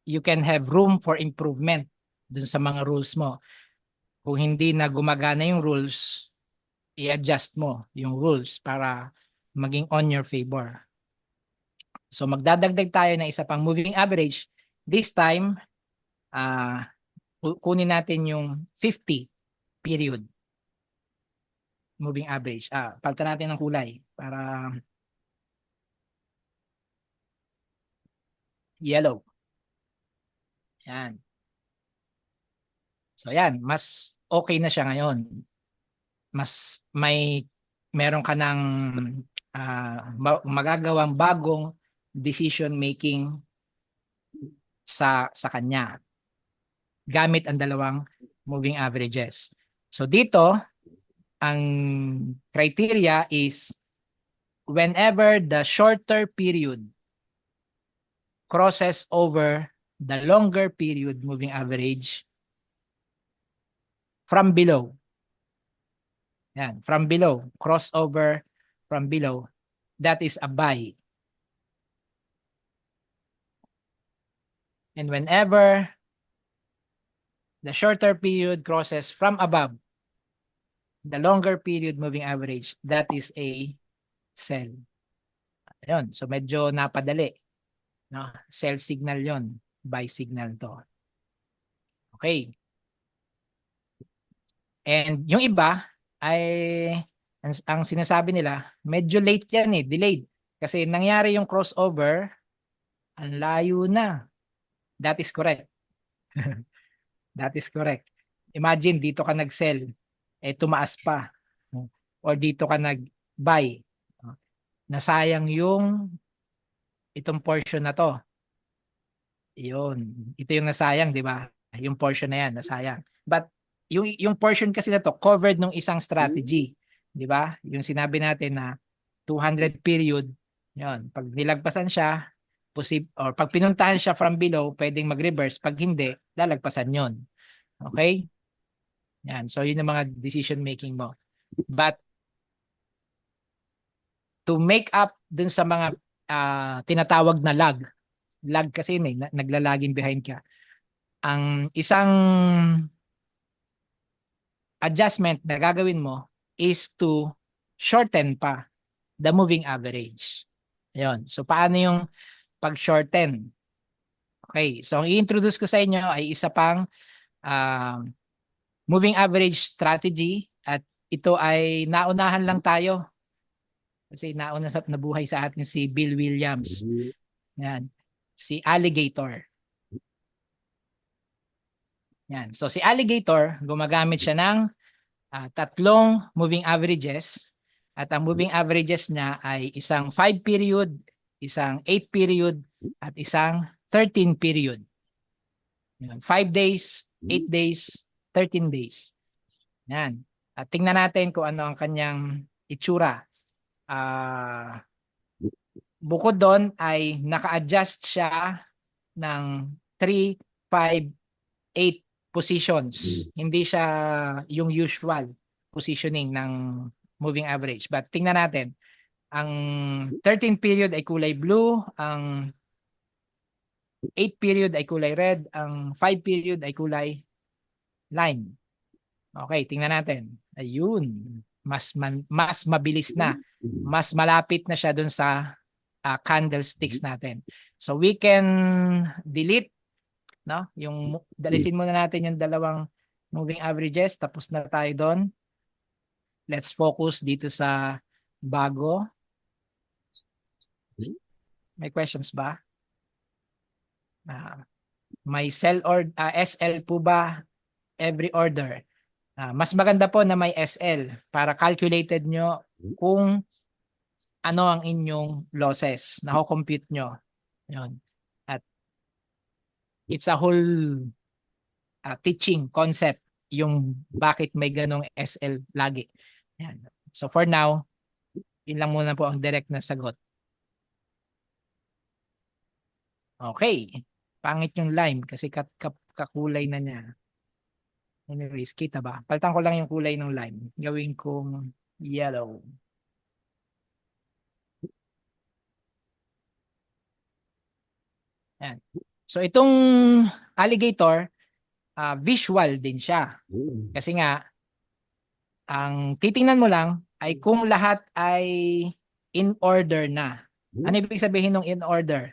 you can have room for improvement dun sa mga rules mo. Kung hindi na gumagana yung rules, i-adjust mo yung rules para maging on your favor. So magdadagdag tayo ng isa pang moving average. This time, kunin natin yung 50 period moving average. Palitan natin ng kulay para yellow. Yan. So yan, mas okay na siya ngayon. Mas meron ka ng magagawang bagong decision making sa kanya gamit ang dalawang moving averages. So dito, ang criteria is whenever the shorter period crosses over the longer period moving average from below. Yan, from below, crossover from below, that is a buy. And whenever the shorter period crosses from above the longer period moving average, that is a sell. Ayun, so medyo napadali. No? Sell signal yon, buy signal to. Okay. And yung iba ay ang sinasabi nila, medyo late yan delayed. Kasi nangyari yung crossover, ang layo na. That is correct. That is correct. Imagine, dito ka nag-sell, tumaas pa. Or dito ka nag-buy. Nasayang yung itong portion na to. Yun. Ito yung nasayang, di ba? Yung portion na yan, nasayang. But yung portion kasi na to, covered nung isang strategy. Di ba? Yung sinabi natin na 200 period, yun. Pag nilagpasan siya, or pag pinuntahan siya from below, pwedeng mag-reverse. Pag hindi, lalagpasan yun. Okay? Yan. So, yun yung mga decision making mo. But, to make up dun sa mga tinatawag na lag kasi naglalaging behind ka. Ang isang adjustment na gagawin mo is to shorten pa the moving average. Ayun. So, paano yung pag-shorten? Okay. So, ang i-introduce ko sa inyo ay isa pang moving average strategy at ito ay naunahan lang tayo kasi nabuhay sa atin si Bill Williams. Yan. Si Alligator. Yan. So si Alligator, gumagamit siya ng tatlong moving averages at ang moving averages niya ay isang 5 period, isang 8 period at isang 13 period. Yan. 5 days, 8 days, 13 days. Yan. At tingnan natin kung ano ang kanyang itsura. Bukod doon ay naka-adjust siya ng 3, 5, 8 positions. Hindi siya yung usual positioning ng moving average. But tingnan natin. Ang 13 period ay kulay blue, ang 8 period ay kulay red, ang 5 period ay kulay lime. Okay, tingnan natin. Ayun. Mas mabilis na. Mas malapit na siya dun sa candlesticks natin. So we can delete, no? Dalisin muna natin yung dalawang moving averages, tapos na tayo doon. Let's focus dito sa bago. May questions ba? May sell or SL po ba every order? Mas maganda po na may SL para calculated nyo kung ano ang inyong losses. Nako-compute nyo. Yun. At it's a whole teaching concept yung bakit may ganong SL lagi. Yan. So for now, yun lang muna po ang direct na sagot. Okay. Pangit yung lime kasi kakulay na niya. Anyways, kita ba? Palitan ko lang yung kulay ng lime. Gawin kong yellow. Yan. So itong alligator, visual din siya. Kasi nga, ang titingnan mo lang ay kung lahat ay in order na. Ano ibig sabihin ng in order?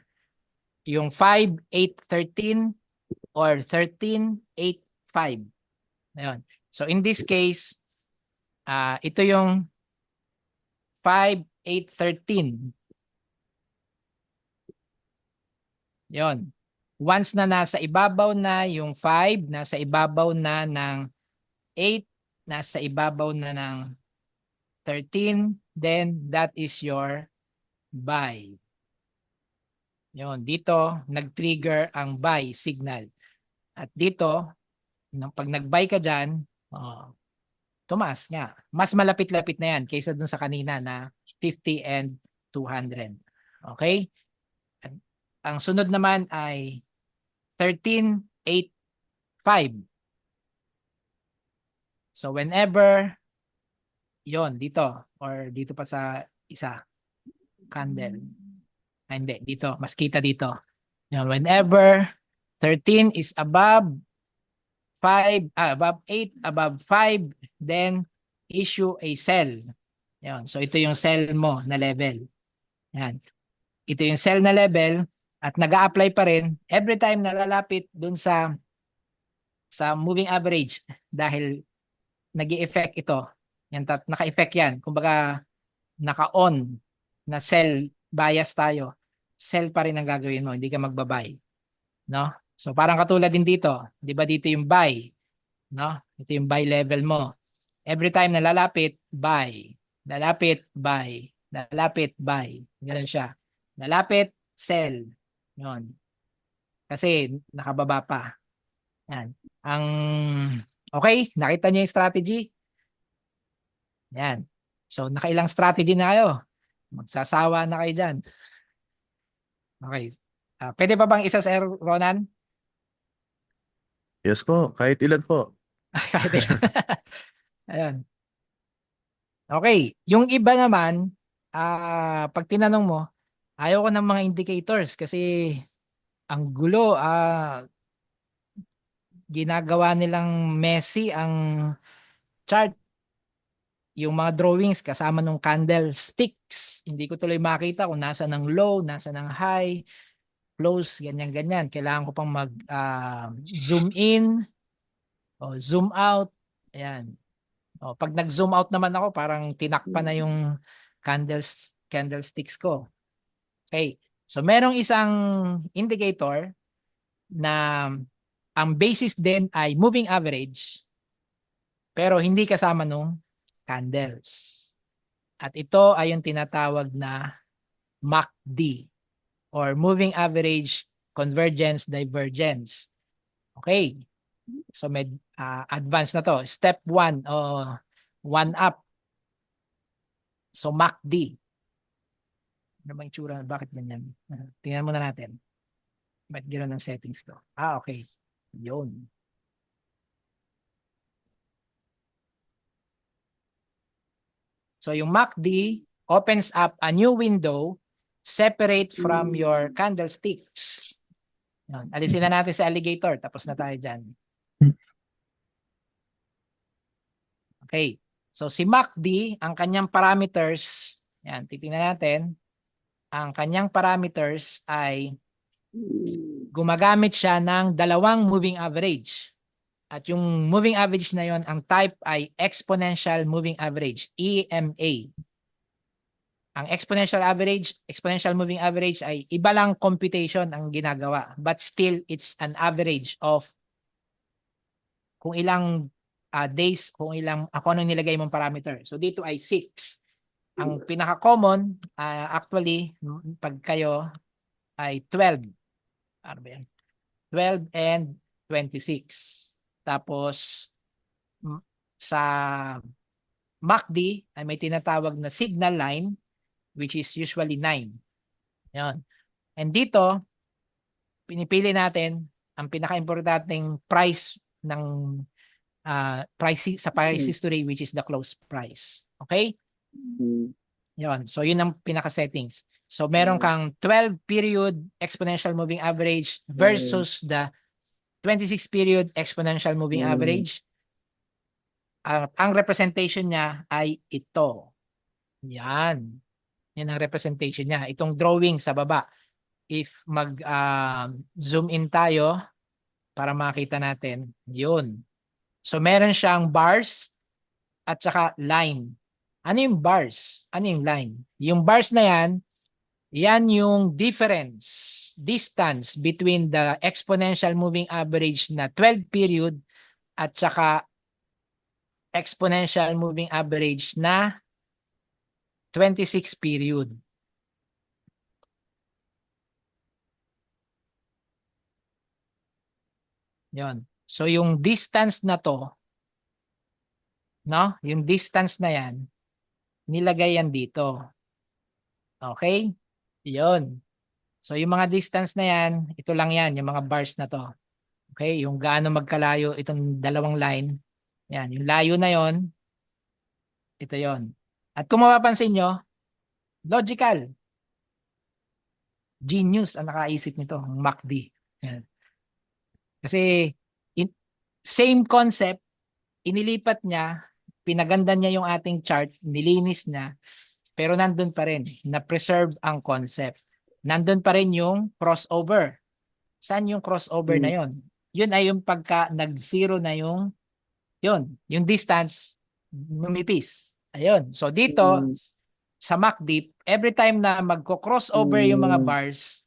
Yung 5, 8, 13 or 13, 8, 5. Ayun. So in this case, ito yung 5, 8, 13. Yon. Once na nasa ibabaw na yung 5, nasa ibabaw na ng 8, nasa ibabaw na ng 13, then that is your buy. Yon. Dito, nag-trigger ang buy signal. At dito, pag nag-buy ka dyan, tumaas nga. Mas malapit-lapit na yan kaysa dun sa kanina na 50 and 200. Okay? Ang sunod naman ay 13, 8, 5. So whenever yon dito or dito pa sa isa candle. Hindi, dito. Mas kita dito. Yon, whenever 13 is above 5, above 8, above 5, then issue a sell. Yon. So ito yung sell mo na level. Yan. Ito yung sell na level. at nag-a-apply pa rin every time na lalapit dun sa moving average dahil nag-i-effect ito. Yan, naka-effect yan. Kumbaga, naka-on na sell bias tayo. Sell pa rin ang gagawin mo, hindi ka magbabuy. No? So parang katulad din dito, 'di ba dito yung buy, no? Ito yung buy level mo. Every time na lalapit, buy. Lalapit, buy. Lalapit, buy. Ganun siya. Lalapit, sell. 'Yon. Kasi nakababa pa. Yan. Ang okay, nakita niyo yung strategy? Yan. So nakailang strategy na kayo? Magsasawa na kayo diyan. Okay. Pwede pa bang isa, Sir Ronan? Yes po, kahit ilan po. Kahit ilan. Ayan. Okay. Yung iba naman, pag tinanong mo, ayaw ko ng mga indicators kasi ang gulo, ginagawa nilang messy ang chart. Yung mga drawings kasama ng candlesticks. Hindi ko tuloy makita kung nasa ng low, nasa ng high, close, ganyan-ganyan. Kailangan ko pang mag zoom in o zoom out. Ayan. O, pag nag-zoom out naman ako, parang tinakpan na yung candlesticks ko. Okay. So, merong isang indicator na ang basis din ay moving average pero hindi kasama nung candles. At ito ay yung tinatawag na MACD or Moving Average Convergence Divergence. Okay. So, advanced na to. Step 1 o 1 up. So, MACD. Ano ba yung tsura? Bakit ganyan? Tingnan muna natin. Ba't gano'n ang settings ko? Okay. Yun. So, yung MACD opens up a new window separate from your candlesticks. Yun. Alisin na natin sa alligator. Tapos na tayo dyan. Okay. So, si MACD, ang kanyang parameters, yan, titingnan natin. Ang kanyang parameters ay gumagamit siya ng dalawang moving average. At yung moving average na yon, ang type ay exponential moving average, EMA. Ang exponential moving average ay iba lang computation ang ginagawa, but still it's an average of kung ilang days, kung anong nilagay mong parameter. So dito ay 6. Ang pinaka-common, actually, pag kayo ay 12. Ano ba yan? 12 and 26. Tapos, sa MACD ay may tinatawag na signal line which is usually 9. Yan. And dito, pinipili natin ang pinaka-importanting price ng sa price history which is the close price. Okay? Yan. So, yun ang pinaka-settings. So, meron kang 12-period exponential moving average versus the 26-period exponential moving average. Ang representation niya ay ito. Yan. Yan ang representation niya. Itong drawing sa baba. If mag-zoom in tayo para makita natin, yun. So, meron siyang bars at saka line. Ano yung bars? Ano yung line? Yung bars na yan yung distance between the exponential moving average na 12-period at saka exponential moving average na 26-period. Yon. So yung distance na to, no? Yung distance na yan, nilagay yan dito. Okay? Yon. So yung mga distance na yan, ito lang yan, yung mga bars na to. Okay? Yung gaano magkalayo itong dalawang line. Yan, yung layo na yon, ito yon. At kung mapapansin nyo, logical. Genius ang nakaisip nito, ang MACD. Yan. Kasi same concept, inilipat niya, pinaganda niya yung ating chart, nilinis niya, pero nandun pa rin, na-preserve ang concept. nandun pa rin yung crossover. Saan yung crossover na yon? Yun ay yung pagka nag-zero na yung distance numipis. Ayun. So dito, sa MACD, every time na magko-crossover yung mga bars,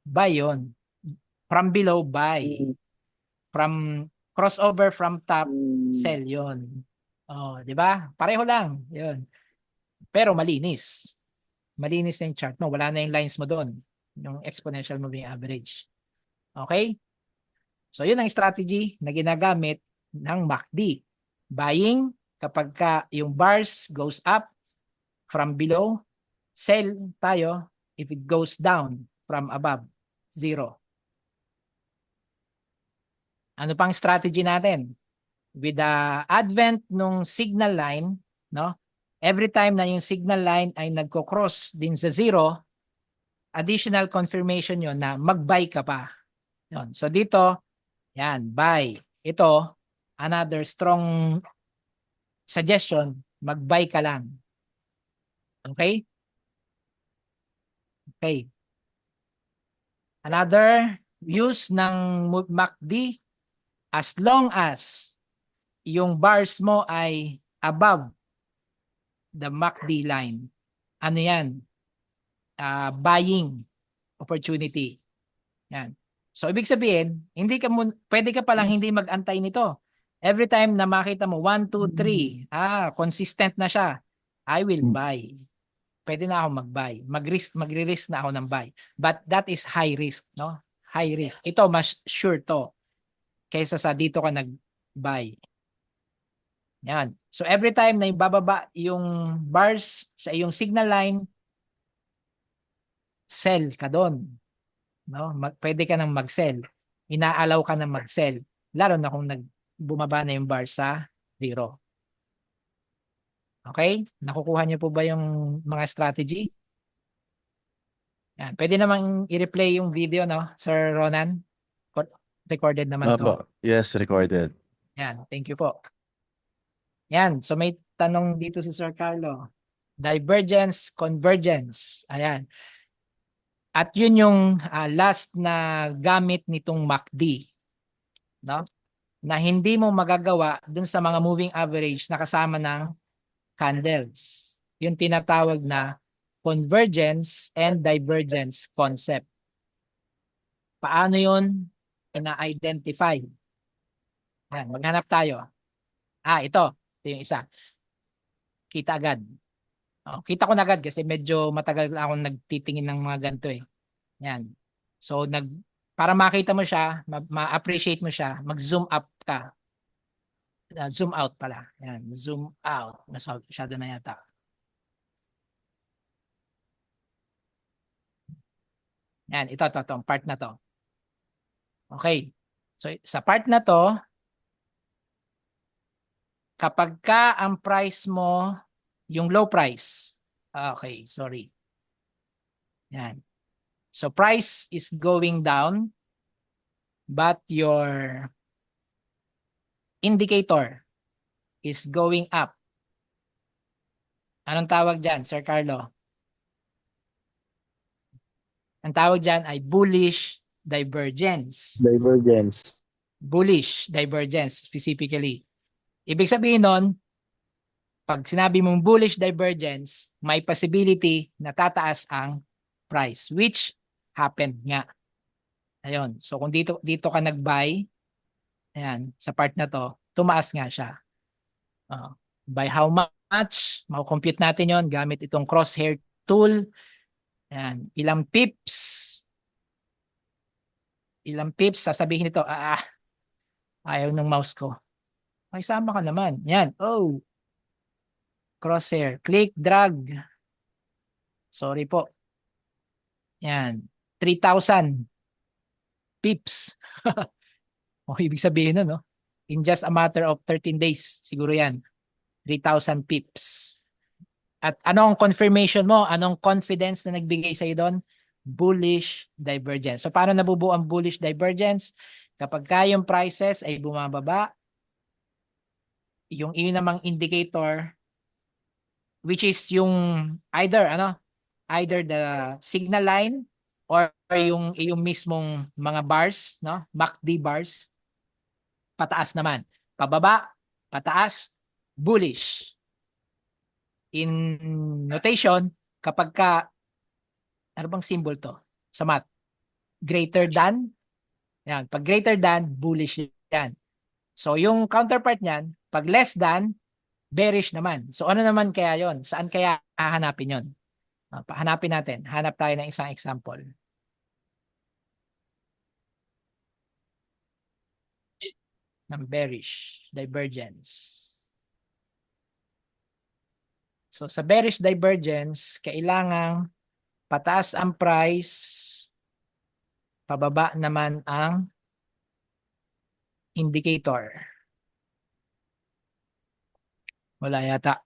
buy yon. From below, buy. From crossover from top, sell yon. Oh, di ba? Pareho lang. Yun. Pero malinis. Malinis na yung chart mo. Wala na yung lines mo doon. Yung exponential moving average. Okay? So, yun ang strategy na ginagamit ng MACD. Buying kapag yung bars goes up from below, sell tayo if it goes down from above, zero. Ano pang strategy natin? With the advent nung signal line, no? Every time na yung signal line ay nagko-cross din sa zero, additional confirmation yon na mag-buy ka pa. Yun. So dito, yan, buy. Ito, another strong suggestion, mag-buy ka lang. Okay? Okay. Another use ng MACD, as long as yung bars mo ay above the MACD line. Ano yan? Buying opportunity. Yan. So, ibig sabihin, pwede ka palang hindi mag-antay nito. Every time na makita mo, 1, 2, 3, consistent na siya, I will buy. Pwede na ako mag-buy. Magre-risk na ako ng buy. But that is high risk, no? High risk. Ito, mas sure to. Kaysa sa dito ka nag-buy. Yan. So, every time na ibababa yung bars sa iyong signal line, sell ka doon. No? Pwede ka nang mag-sell. Inaalaw ka nang mag-sell. Lalo na kung bumaba na yung bar sa zero. Okay? Nakukuha niyo po ba yung mga strategy? Yan. Pwede namang i-replay yung video, no? Sir Ronan? Recorded naman to. Yes, recorded. Yan. Thank you po. Yan. So may tanong dito si Sir Carlo. Divergence, convergence. Ayan. At yun yung last na gamit nitong MACD. No? Na hindi mo magagawa dun sa mga moving average na kasama ng candles. Yung tinatawag na convergence and divergence concept. Paano yun ina-identify? Yan, maghanap tayo. Ito. Ito yung isa. Kita agad. Kita ko na agad kasi medyo matagal na akong nagtitingin ng mga ganito eh. Yan. So, para makita mo siya, ma-appreciate mo siya, mag-zoom up ka. Zoom out pala. Yan. Zoom out. Masyado na yata. Yan. Ito. Part na to. Okay. So, sa part na to, kapag ang price mo, yung low price. Okay. Sorry. Yan. So, price is going down, but your indicator is going up. Anong tawag dyan, Sir Carlo? Ang tawag dyan ay bullish divergence. Bullish divergence specifically. Ibig sabihin nun, pag sinabi mong bullish divergence, may possibility na tataas ang price, which happened nga. Ayun. So kung dito ka nag-buy, ayan, sa part na to, tumaas nga siya. By how much? Mako-compute natin yon gamit itong crosshair tool. Ayan, ilang pips? Ilang pips? Sasabihin nito, ayaw ng mouse ko. Ay, sama ka naman. Yan. Oh. Crosshair. Click, drag. Sorry po. Yan. 3,000 pips. Ibig sabihin nun, no? In just a matter of 13 days, siguro yan. 3,000 pips. At anong confirmation mo? Anong confidence na nagbigay sa'yo doon? Bullish divergence. So, paano nabubuo ang bullish divergence? Kapag yung prices ay bumababa, yung iyon namang indicator, which is yung either the signal line or yung mismong mga bars, no? MACD bars, pataas naman. Pababa, pataas, bullish. In notation, kapag ka, ano bang symbol to? Sa math? Greater than, yan. Pag greater than, bullish yan. So, yung counterpart niyan, pag less than, bearish naman. So, ano naman kaya yon? Saan kaya hahanapin yon? Hanapin natin. Hanap tayo ng isang example. Ng bearish divergence. So, sa bearish divergence, kailangang pataas ang price, pababa naman ang indicator. Wala yata.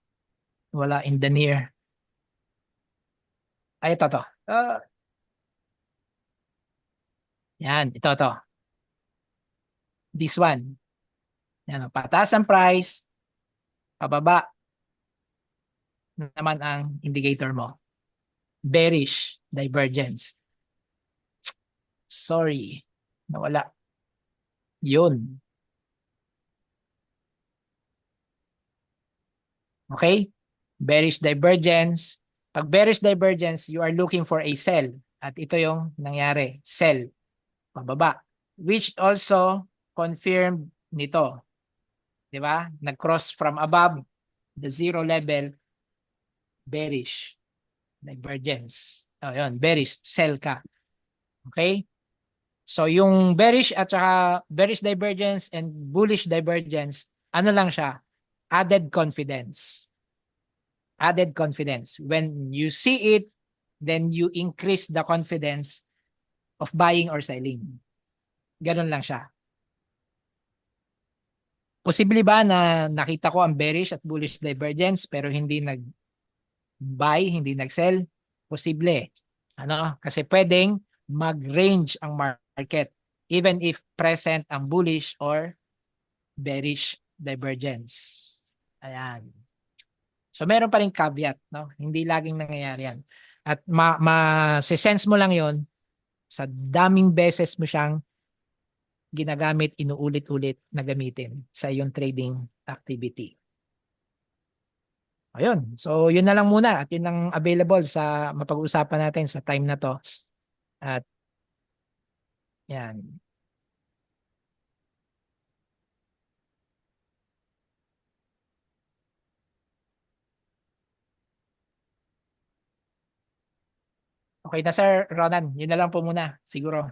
Wala in the near. Ay, ito to. Yan, ito to. This one. Yan, pataas ang price, pababa naman ang indicator mo. Bearish divergence. Sorry. Nawala. Yun. Okay? Bearish divergence. Pag bearish divergence, you are looking for a sell. At ito yung nangyari. Sell. Pababa. Which also confirmed nito. Diba? Nag-cross from above the zero level. Bearish divergence. Oh, yun. Bearish. Sell ka. Okay? So, yung bearish at saka bearish divergence and bullish divergence, ano lang siya? Added confidence. Added confidence. When you see it, then you increase the confidence of buying or selling. Ganun lang siya. Posible ba na nakita ko ang bearish at bullish divergence pero hindi nag-buy, hindi nag-sell? Posible. Ano? Kasi pwedeng mag-range ang market even if present ang bullish or bearish divergence. Ayan. So meron pa rin caveat, no? Hindi laging nangyayari yan. At sense mo lang yon sa daming beses mo siyang ginagamit, inuulit-ulit na gamitin sa iyong trading activity. Ayun. So yun na lang muna at yun ang available sa mapag-uusapan natin sa time na to. At yan. Okay na Sir Ronan, yun na lang po muna siguro.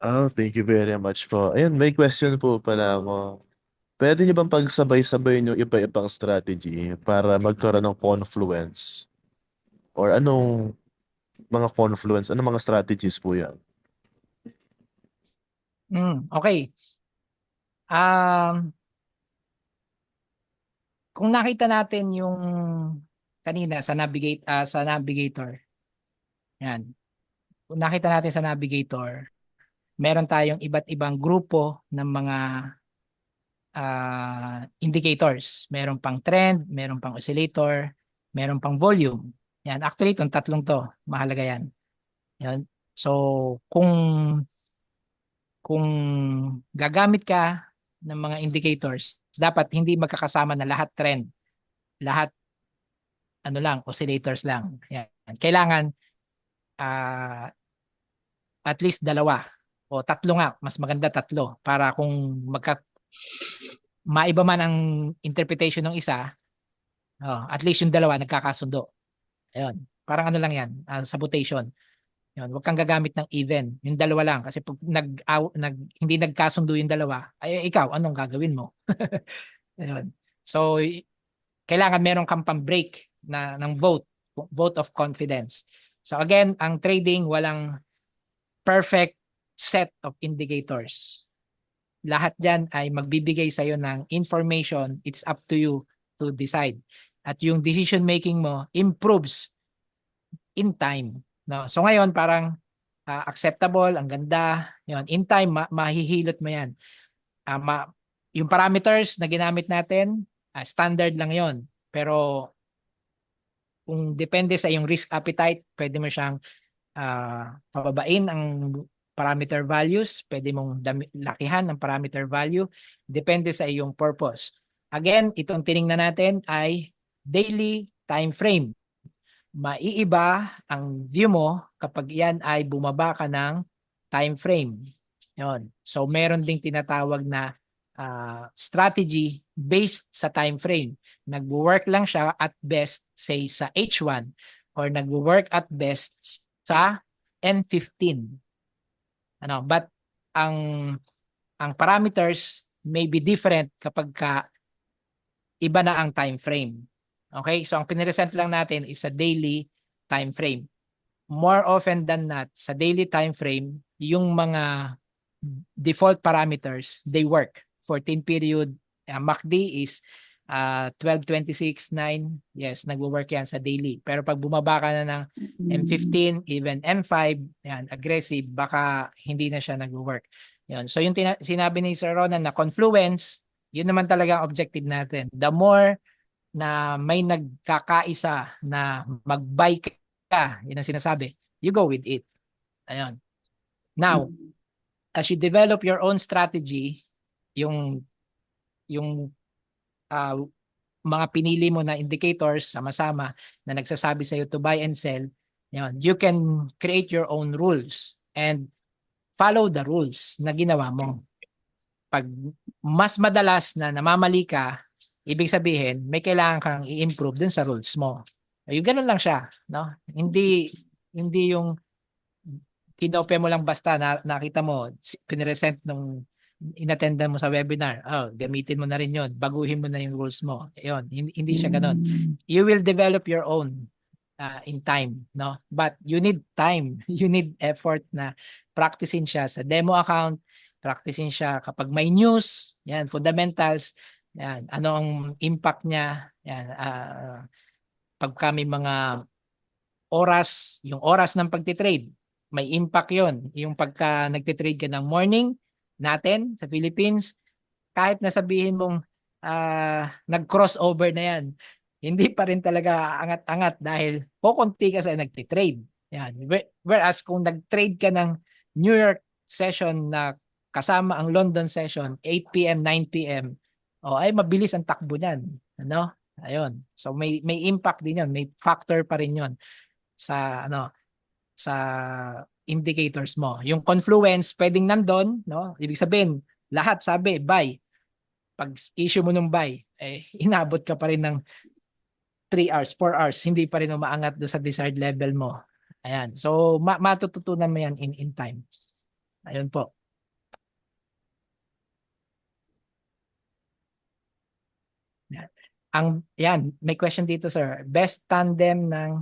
Oh, thank you very much po. Ayun, may question po pala ako. Pwede niyo bang pagsabay-sabay yung iba-ibang strategy para magkaroon ng confluence? Or anong mga confluence? Anong mga strategies po yan? Okay. Kung nakita natin yung kanina sa navigator. Yan. Kung nakita natin sa navigator, meron tayong iba't ibang grupo ng mga indicators. Meron pang trend, meron pang oscillator, meron pang volume. Yan, actually itong tatlong to, mahalaga yan. Yan. So, kung gagamit ka ng mga indicators, dapat hindi magkakasama na lahat trend, lahat ano lang, oscillators lang. Yan. Kailangan ah, at least dalawa o tatlo nga, mas maganda tatlo para kung maiba man ang interpretation ng isa, at least yung dalawa nagkakasundo. Ayun. Parang ano lang yan, sabotation. Yun, huwag kang gagamit ng even. Yung dalawa lang. Kasi pag hindi nagkasundo yung dalawa, ay ikaw, anong gagawin mo? Ayun. So, kailangan meron kang pang-break ng vote of confidence. So again, ang trading walang perfect set of indicators. Lahat dyan ay magbibigay sa'yo ng information. It's up to you to decide. At yung decision making mo improves in time. No? So ngayon parang acceptable, ang ganda. Yun. In time, mahihilot mo yan. Yung parameters na ginamit natin, standard lang yon. Pero kung depende sa iyong risk appetite, pwede mo siyang pababain ang parameter values, pwede mong lakihan ang parameter value, depende sa iyong purpose. Again, itong tiningnan natin ay daily time frame. Maiiba ang view mo kapag yan ay bumaba ka ng time frame. Yun. So meron ding tinatawag na strategy based sa time frame. Nagwo-work lang siya at best say sa H1 or nagwo-work at best sa M15. But ang parameters may be different kapag iba na ang time frame. Okay? So ang piniresent lang natin is a daily time frame. More often than not, sa daily time frame, yung mga default parameters, they work. 14 period, MACD is 12:26:9. Yes, nagwo-work yan sa daily. Pero pag bumaba ka na ng M15, even M5, yan, aggressive, baka hindi na siya nagwo-work. Yan. So yung sinabi ni Sir Ronan na confluence, yun naman talaga ang objective natin. The more na may nagkakaisa na mag-buy ka, yun ang sinasabi, you go with it. Ayun. Now, as you develop your own strategy, yung mga pinili mo na indicators sama-sama na nagsasabi sa iyo to buy and sell, yun, you can create your own rules and follow the rules na ginawa mo. Pag mas madalas na namamali ka, ibig sabihin may kailangan kang i-improve dun sa rules mo. Yung ganun lang siya, no? Hindi yung kinopya mo lang basta nakita mo piniresent nung inattendan mo sa webinar. Oh, gamitin mo na rin 'yon. Baguhin mo na yung rules mo. 'Yon, hindi siya ganoon. You will develop your own in time, no? But you need time, you need effort na practicing siya sa demo account, practicing siya kapag may news, yan, fundamentals, yan, ano ang impact niya, yan, pag kami mga oras, yung oras ng pagtitrade, may impact yon. Yung pagka nagtitrade ka ng morning natin sa Philippines, kahit nasabihin mong nag-crossover na yan, hindi pa rin talaga angat-angat dahil kukunti ka sa nagtitrade. Yan. Whereas kung nag-trade ka ng New York session na kasama ang London session, 8 p.m., 9 p.m., ay mabilis ang takbo niyan. Ano? Ayun. So may impact din 'yon, may factor pa rin 'yon sa sa indicators mo. Yung confluence pwedeng nandoon, no? Ibig sabihin, lahat sabi buy. Pag issue mo ng buy, inabot ka pa rin ng 3 hours, 4 hours, hindi pa rin umaangat do sa desired level mo. Ayan. So matututunan mo yan in time. Ayun po. Yan, may question dito, sir. Best tandem ng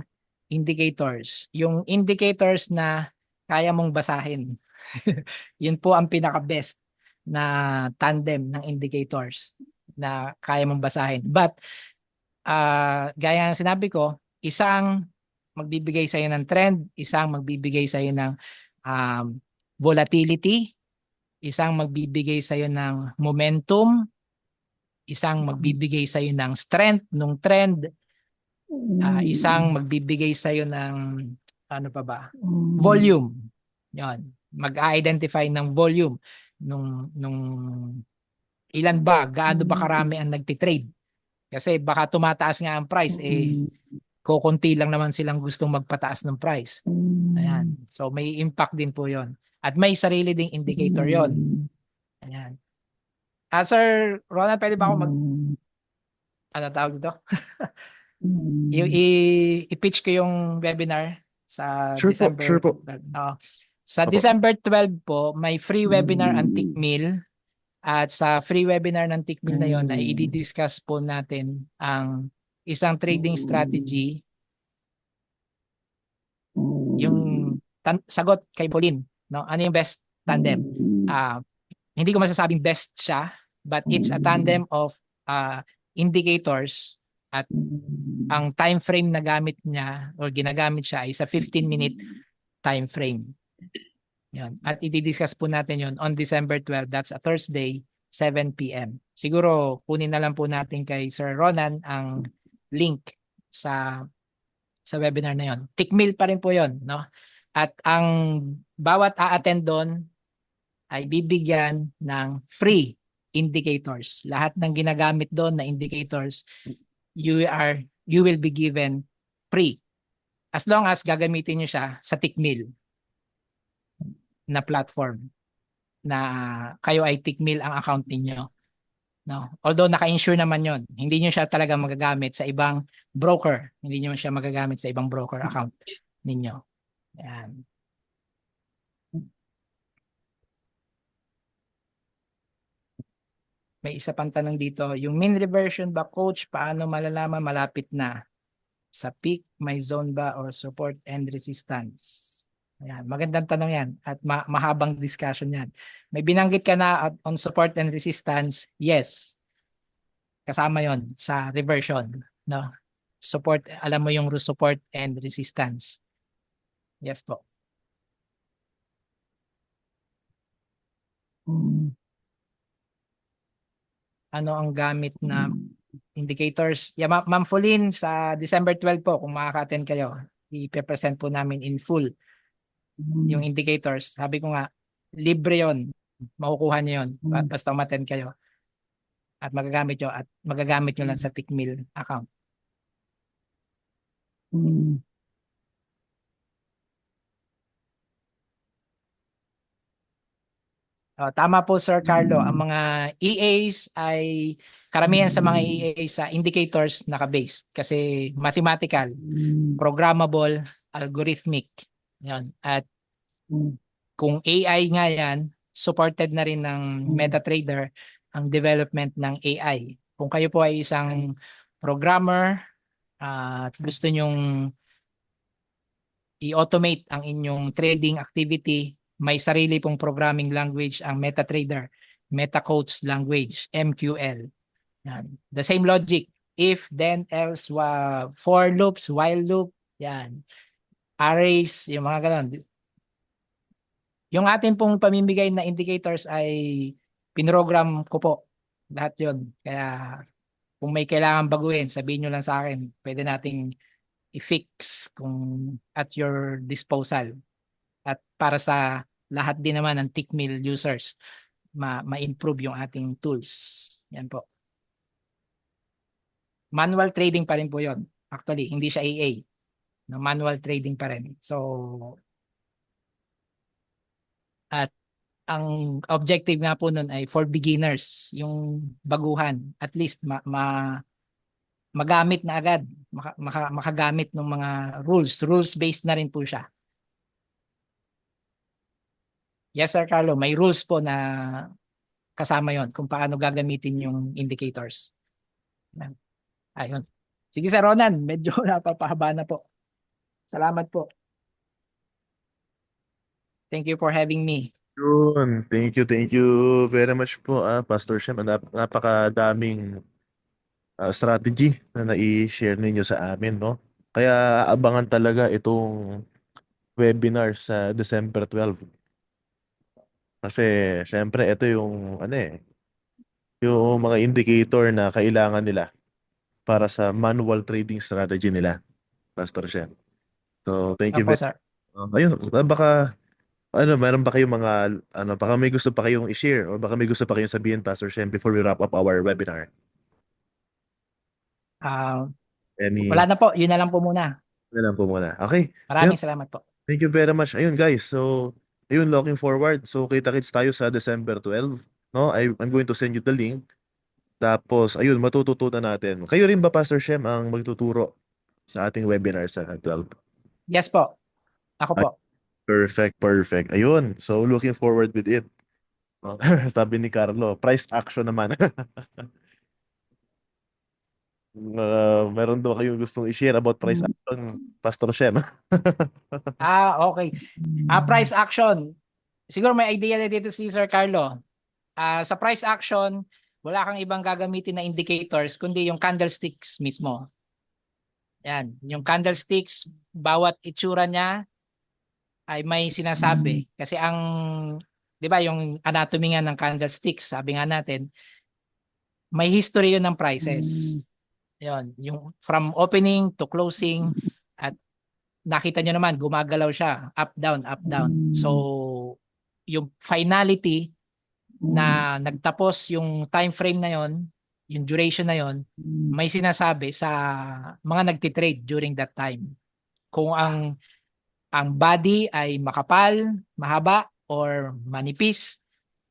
indicators. Yung indicators na kaya mong basahin. Yun po ang pinaka-best na tandem ng indicators na kaya mong basahin. But, gaya ng sinabi ko, isang magbibigay sa'yo ng trend, isang magbibigay sa'yo ng volatility, isang magbibigay sa'yo ng momentum, isang magbibigay sa iyo ng strength ng trend, isang magbibigay sa iyo ng ano pa ba? Volume. 'Yon. Mag-identify ng volume nung ilan ba, gaano ba karami ang nagti-trade. Kasi baka tumataas nga ang price kukunti lang naman silang gustong magpataas ng price. Ayan. So may impact din po 'yon. At may sarili ding indicator 'yon. Ayan. Sir Ronald, pwede ba ako ano tawag dito? I-pitch ko yung webinar sa December. Sure po. Sa December 12 po, may free webinar ang Tickmill. At sa free webinar ng Tickmill na yon ay i-discuss po natin ang isang trading strategy. Yung sagot kay Pauline, no? Ano yung best tandem? Hindi ko masasabing best siya, but it's a tandem of indicators at ang time frame na gamit niya or ginagamit siya ay sa 15-minute time frame. Yan. At i-discuss po natin yon on December 12. That's a Thursday, 7 p.m. Siguro kunin na lang po natin kay Sir Ronan ang link sa sa webinar na yon. Tick meal pa rin po yon, no? At ang bawat a-attend doon ay bibigyan ng free indicators. Lahat ng ginagamit doon na indicators, you will be given free. As long as gagamitin nyo siya sa Tickmill na platform na kayo ay Tickmill ang account niyo. No? Although naka-insure naman yon, hindi nyo siya talaga magagamit sa ibang broker. Hindi nyo siya magagamit sa ibang broker account ninyo. Ayan. May isa pang tanong dito. Yung mean reversion ba, coach, paano malalaman malapit na? Sa peak, may zone ba or support and resistance? Ayan, magandang tanong yan at mahabang discussion yan. May binanggit ka na on support and resistance. Yes, kasama yon sa reversion. No? Support, alam mo yung support and resistance. Yes po. Ano ang gamit na indicators? Yeah, Ma'am Folin, sa December 12 po, kung makaka-attend kayo, i-present po namin in full yung indicators. Sabi ko nga, libre yon, makukuha niyo yon basta umattend kayo at magagamit nyo lang sa Tickmill account. Tama po Sir Carlo, ang mga EAs ay karamihan sa mga EAs sa indicators naka-based kasi mathematical, programmable, algorithmic. Yan. At kung AI nga yan, supported na rin ng MetaTrader ang development ng AI. Kung kayo po ay isang programmer at gusto nyong i-automate ang inyong trading activity, may sarili pong programming language ang MetaTrader, MetaQuotes language, MQL. Yan. The same logic. If, then, else, for loops, while loop, yan. Arrays, yung mga ganon. Yung atin pong pamimigay na indicators ay pinrogram ko po. Lahat yun. Kaya kung may kailangan baguhin, sabihin nyo lang sa akin. Pwede nating i-fix kung at your disposal. At para sa lahat din naman ng Tickmill users, ma-improve yung ating tools. Yan po. Manual trading pa rin po yon. Actually, hindi siya AA. No, manual trading pa rin. So, at ang objective nga po nun ay for beginners, yung baguhan. At least magamit na agad, makagamit ng mga rules-based na rin po siya. Yes, Sir Carlo, may rules po na kasama yon kung paano gagamitin yung indicators. Ayun. Sige, Sir Ronan, medyo napapahaba na po. Salamat po. Thank you for having me. Yun. Thank you very much po, Pastor Shem. Napakadaming strategy na nai-share ninyo sa amin, no? Kaya abangan talaga itong webinar sa December 12. Kasi syempre ito yung yung mga indicator na kailangan nila para sa manual trading strategy nila, Pastor Shem. So, thank you Opo, very sir. ayun, baka meron ba kayong mga baka may gusto pa kayong i-share or baka may gusto pa kayong sabihin, Pastor Shem, before we wrap up our webinar? Wala Any na po. Yun na lang po muna. na lang po muna. Okay. Ayun, Maraming salamat po. thank you very much. Ayun guys, so ayun, looking forward. So kita-kits tayo sa December 12, no? I'm going to send you the link. Tapos ayun, matututunan natin. Kayo rin ba, Pastor Shem, ang magtuturo sa ating webinar sa 12? Yes po. Ako Ay, po. perfect. Ayun. So looking forward with it. Oh, sabi ni Carlo, price action naman. Meron daw kayong gustong i-share about price action, Pastor Shem? Okay. Price action. Siguro may idea na dito si Sir Carlo. Sa price action, wala kang ibang gagamitin na indicators kundi yung candlesticks mismo. Yan, yung candlesticks, bawat itsura niya ay may sinasabi. Kasi 'di ba, yung anatomy nga ng candlesticks, sabi nga natin, may history yun ng prices. Yon, yung from opening to closing at nakita nyo naman, gumagalaw siya, up, down, up, down. So, yung finality na nagtapos yung time frame na yon, yung duration na yon, may sinasabi sa mga nagtitrade during that time. Kung ang body ay makapal, mahaba, or manipis,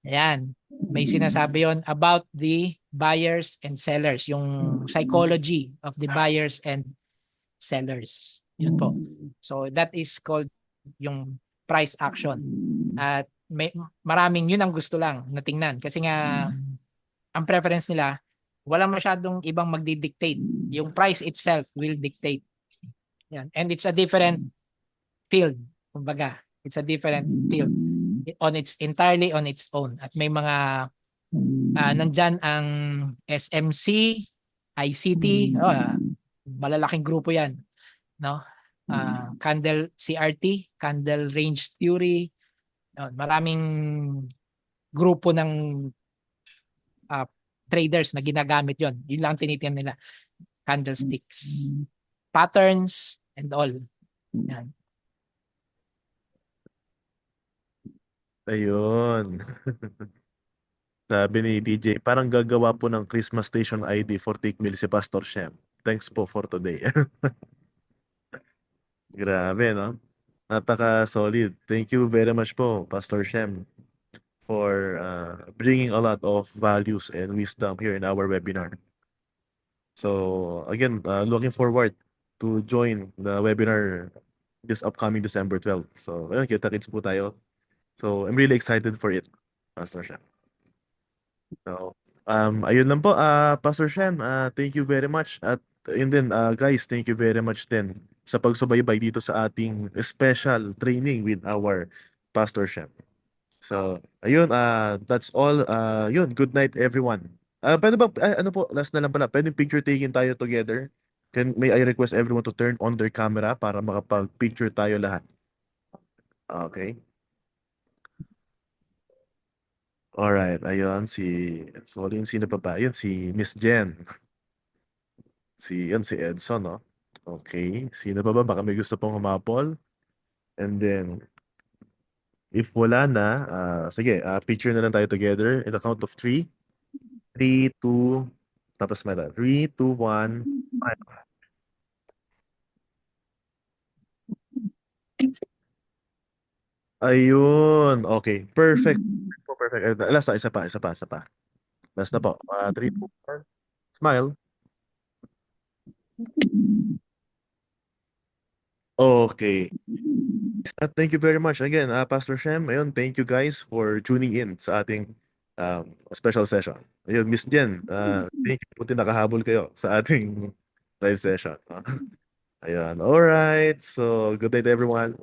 ayan, may sinasabi yon about the buyers and sellers, yung psychology of the buyers and sellers. Yun po. So that is called yung price action. At may maraming yun ang gusto lang na tingnan kasi nga ang preference nila wala masyadong ibang magdi-dictate. Yung price itself will dictate. Yan. And it's a different field. Kumbaga, it's a different field on its entirely on its own. At may mga nandyan ang SMC, ICT, malalaking grupo yan, no? Candle CRT, Candle Range Theory, maraming grupo ng uh, traders na ginagamit yon. Yun lang tinitingnan nila. Candlesticks, patterns, and all. Yan. Ayun. Sabi ni DJ, parang gagawa po ng Christmas Station ID for Take Meal si Pastor Shem. Thanks po for today. Grabe, no? Napaka-solid. Thank you very much po, Pastor Shem, for bringing a lot of values and wisdom here in our webinar. So, again, looking forward to join the webinar this upcoming December 12. So, ayun, kita-kits po tayo. So, I'm really excited for it, Pastor Shem. So, ayun lang po, Pastor Shem, thank you very much. At yun din, guys, thank you very much din sa pagsubaybay dito sa ating special training with our Pastor Shem. So, ayun, that's all. Yun, good night everyone. Pwede ba, ano po, last na lang pala, pwede picture taking tayo together? May I request everyone to turn on their camera para makapag-picture tayo lahat? Okay. Alright, ayun, sorry, sino pa ba? Yun, si Miss Jen. Si Edson, no? Okay. Sino pa ba? Baka may gusto pong humapol. And then, if wala na, sige, picture na lang tayo together in the count of three. 3, 2, tapos may 3, 2, 1. Ayun. Okay. Perfect. Perfect. Last na, isa pa. Last na po. 3, 2, 1. Smile. Okay. Thank you very much again, Pastor Shem. Ayun, thank you guys for tuning in sa ating special session. Ayun, Miss Jen, thank you. Buti nakahabol kayo sa ating live session. Ayun, all right. So, good night everyone.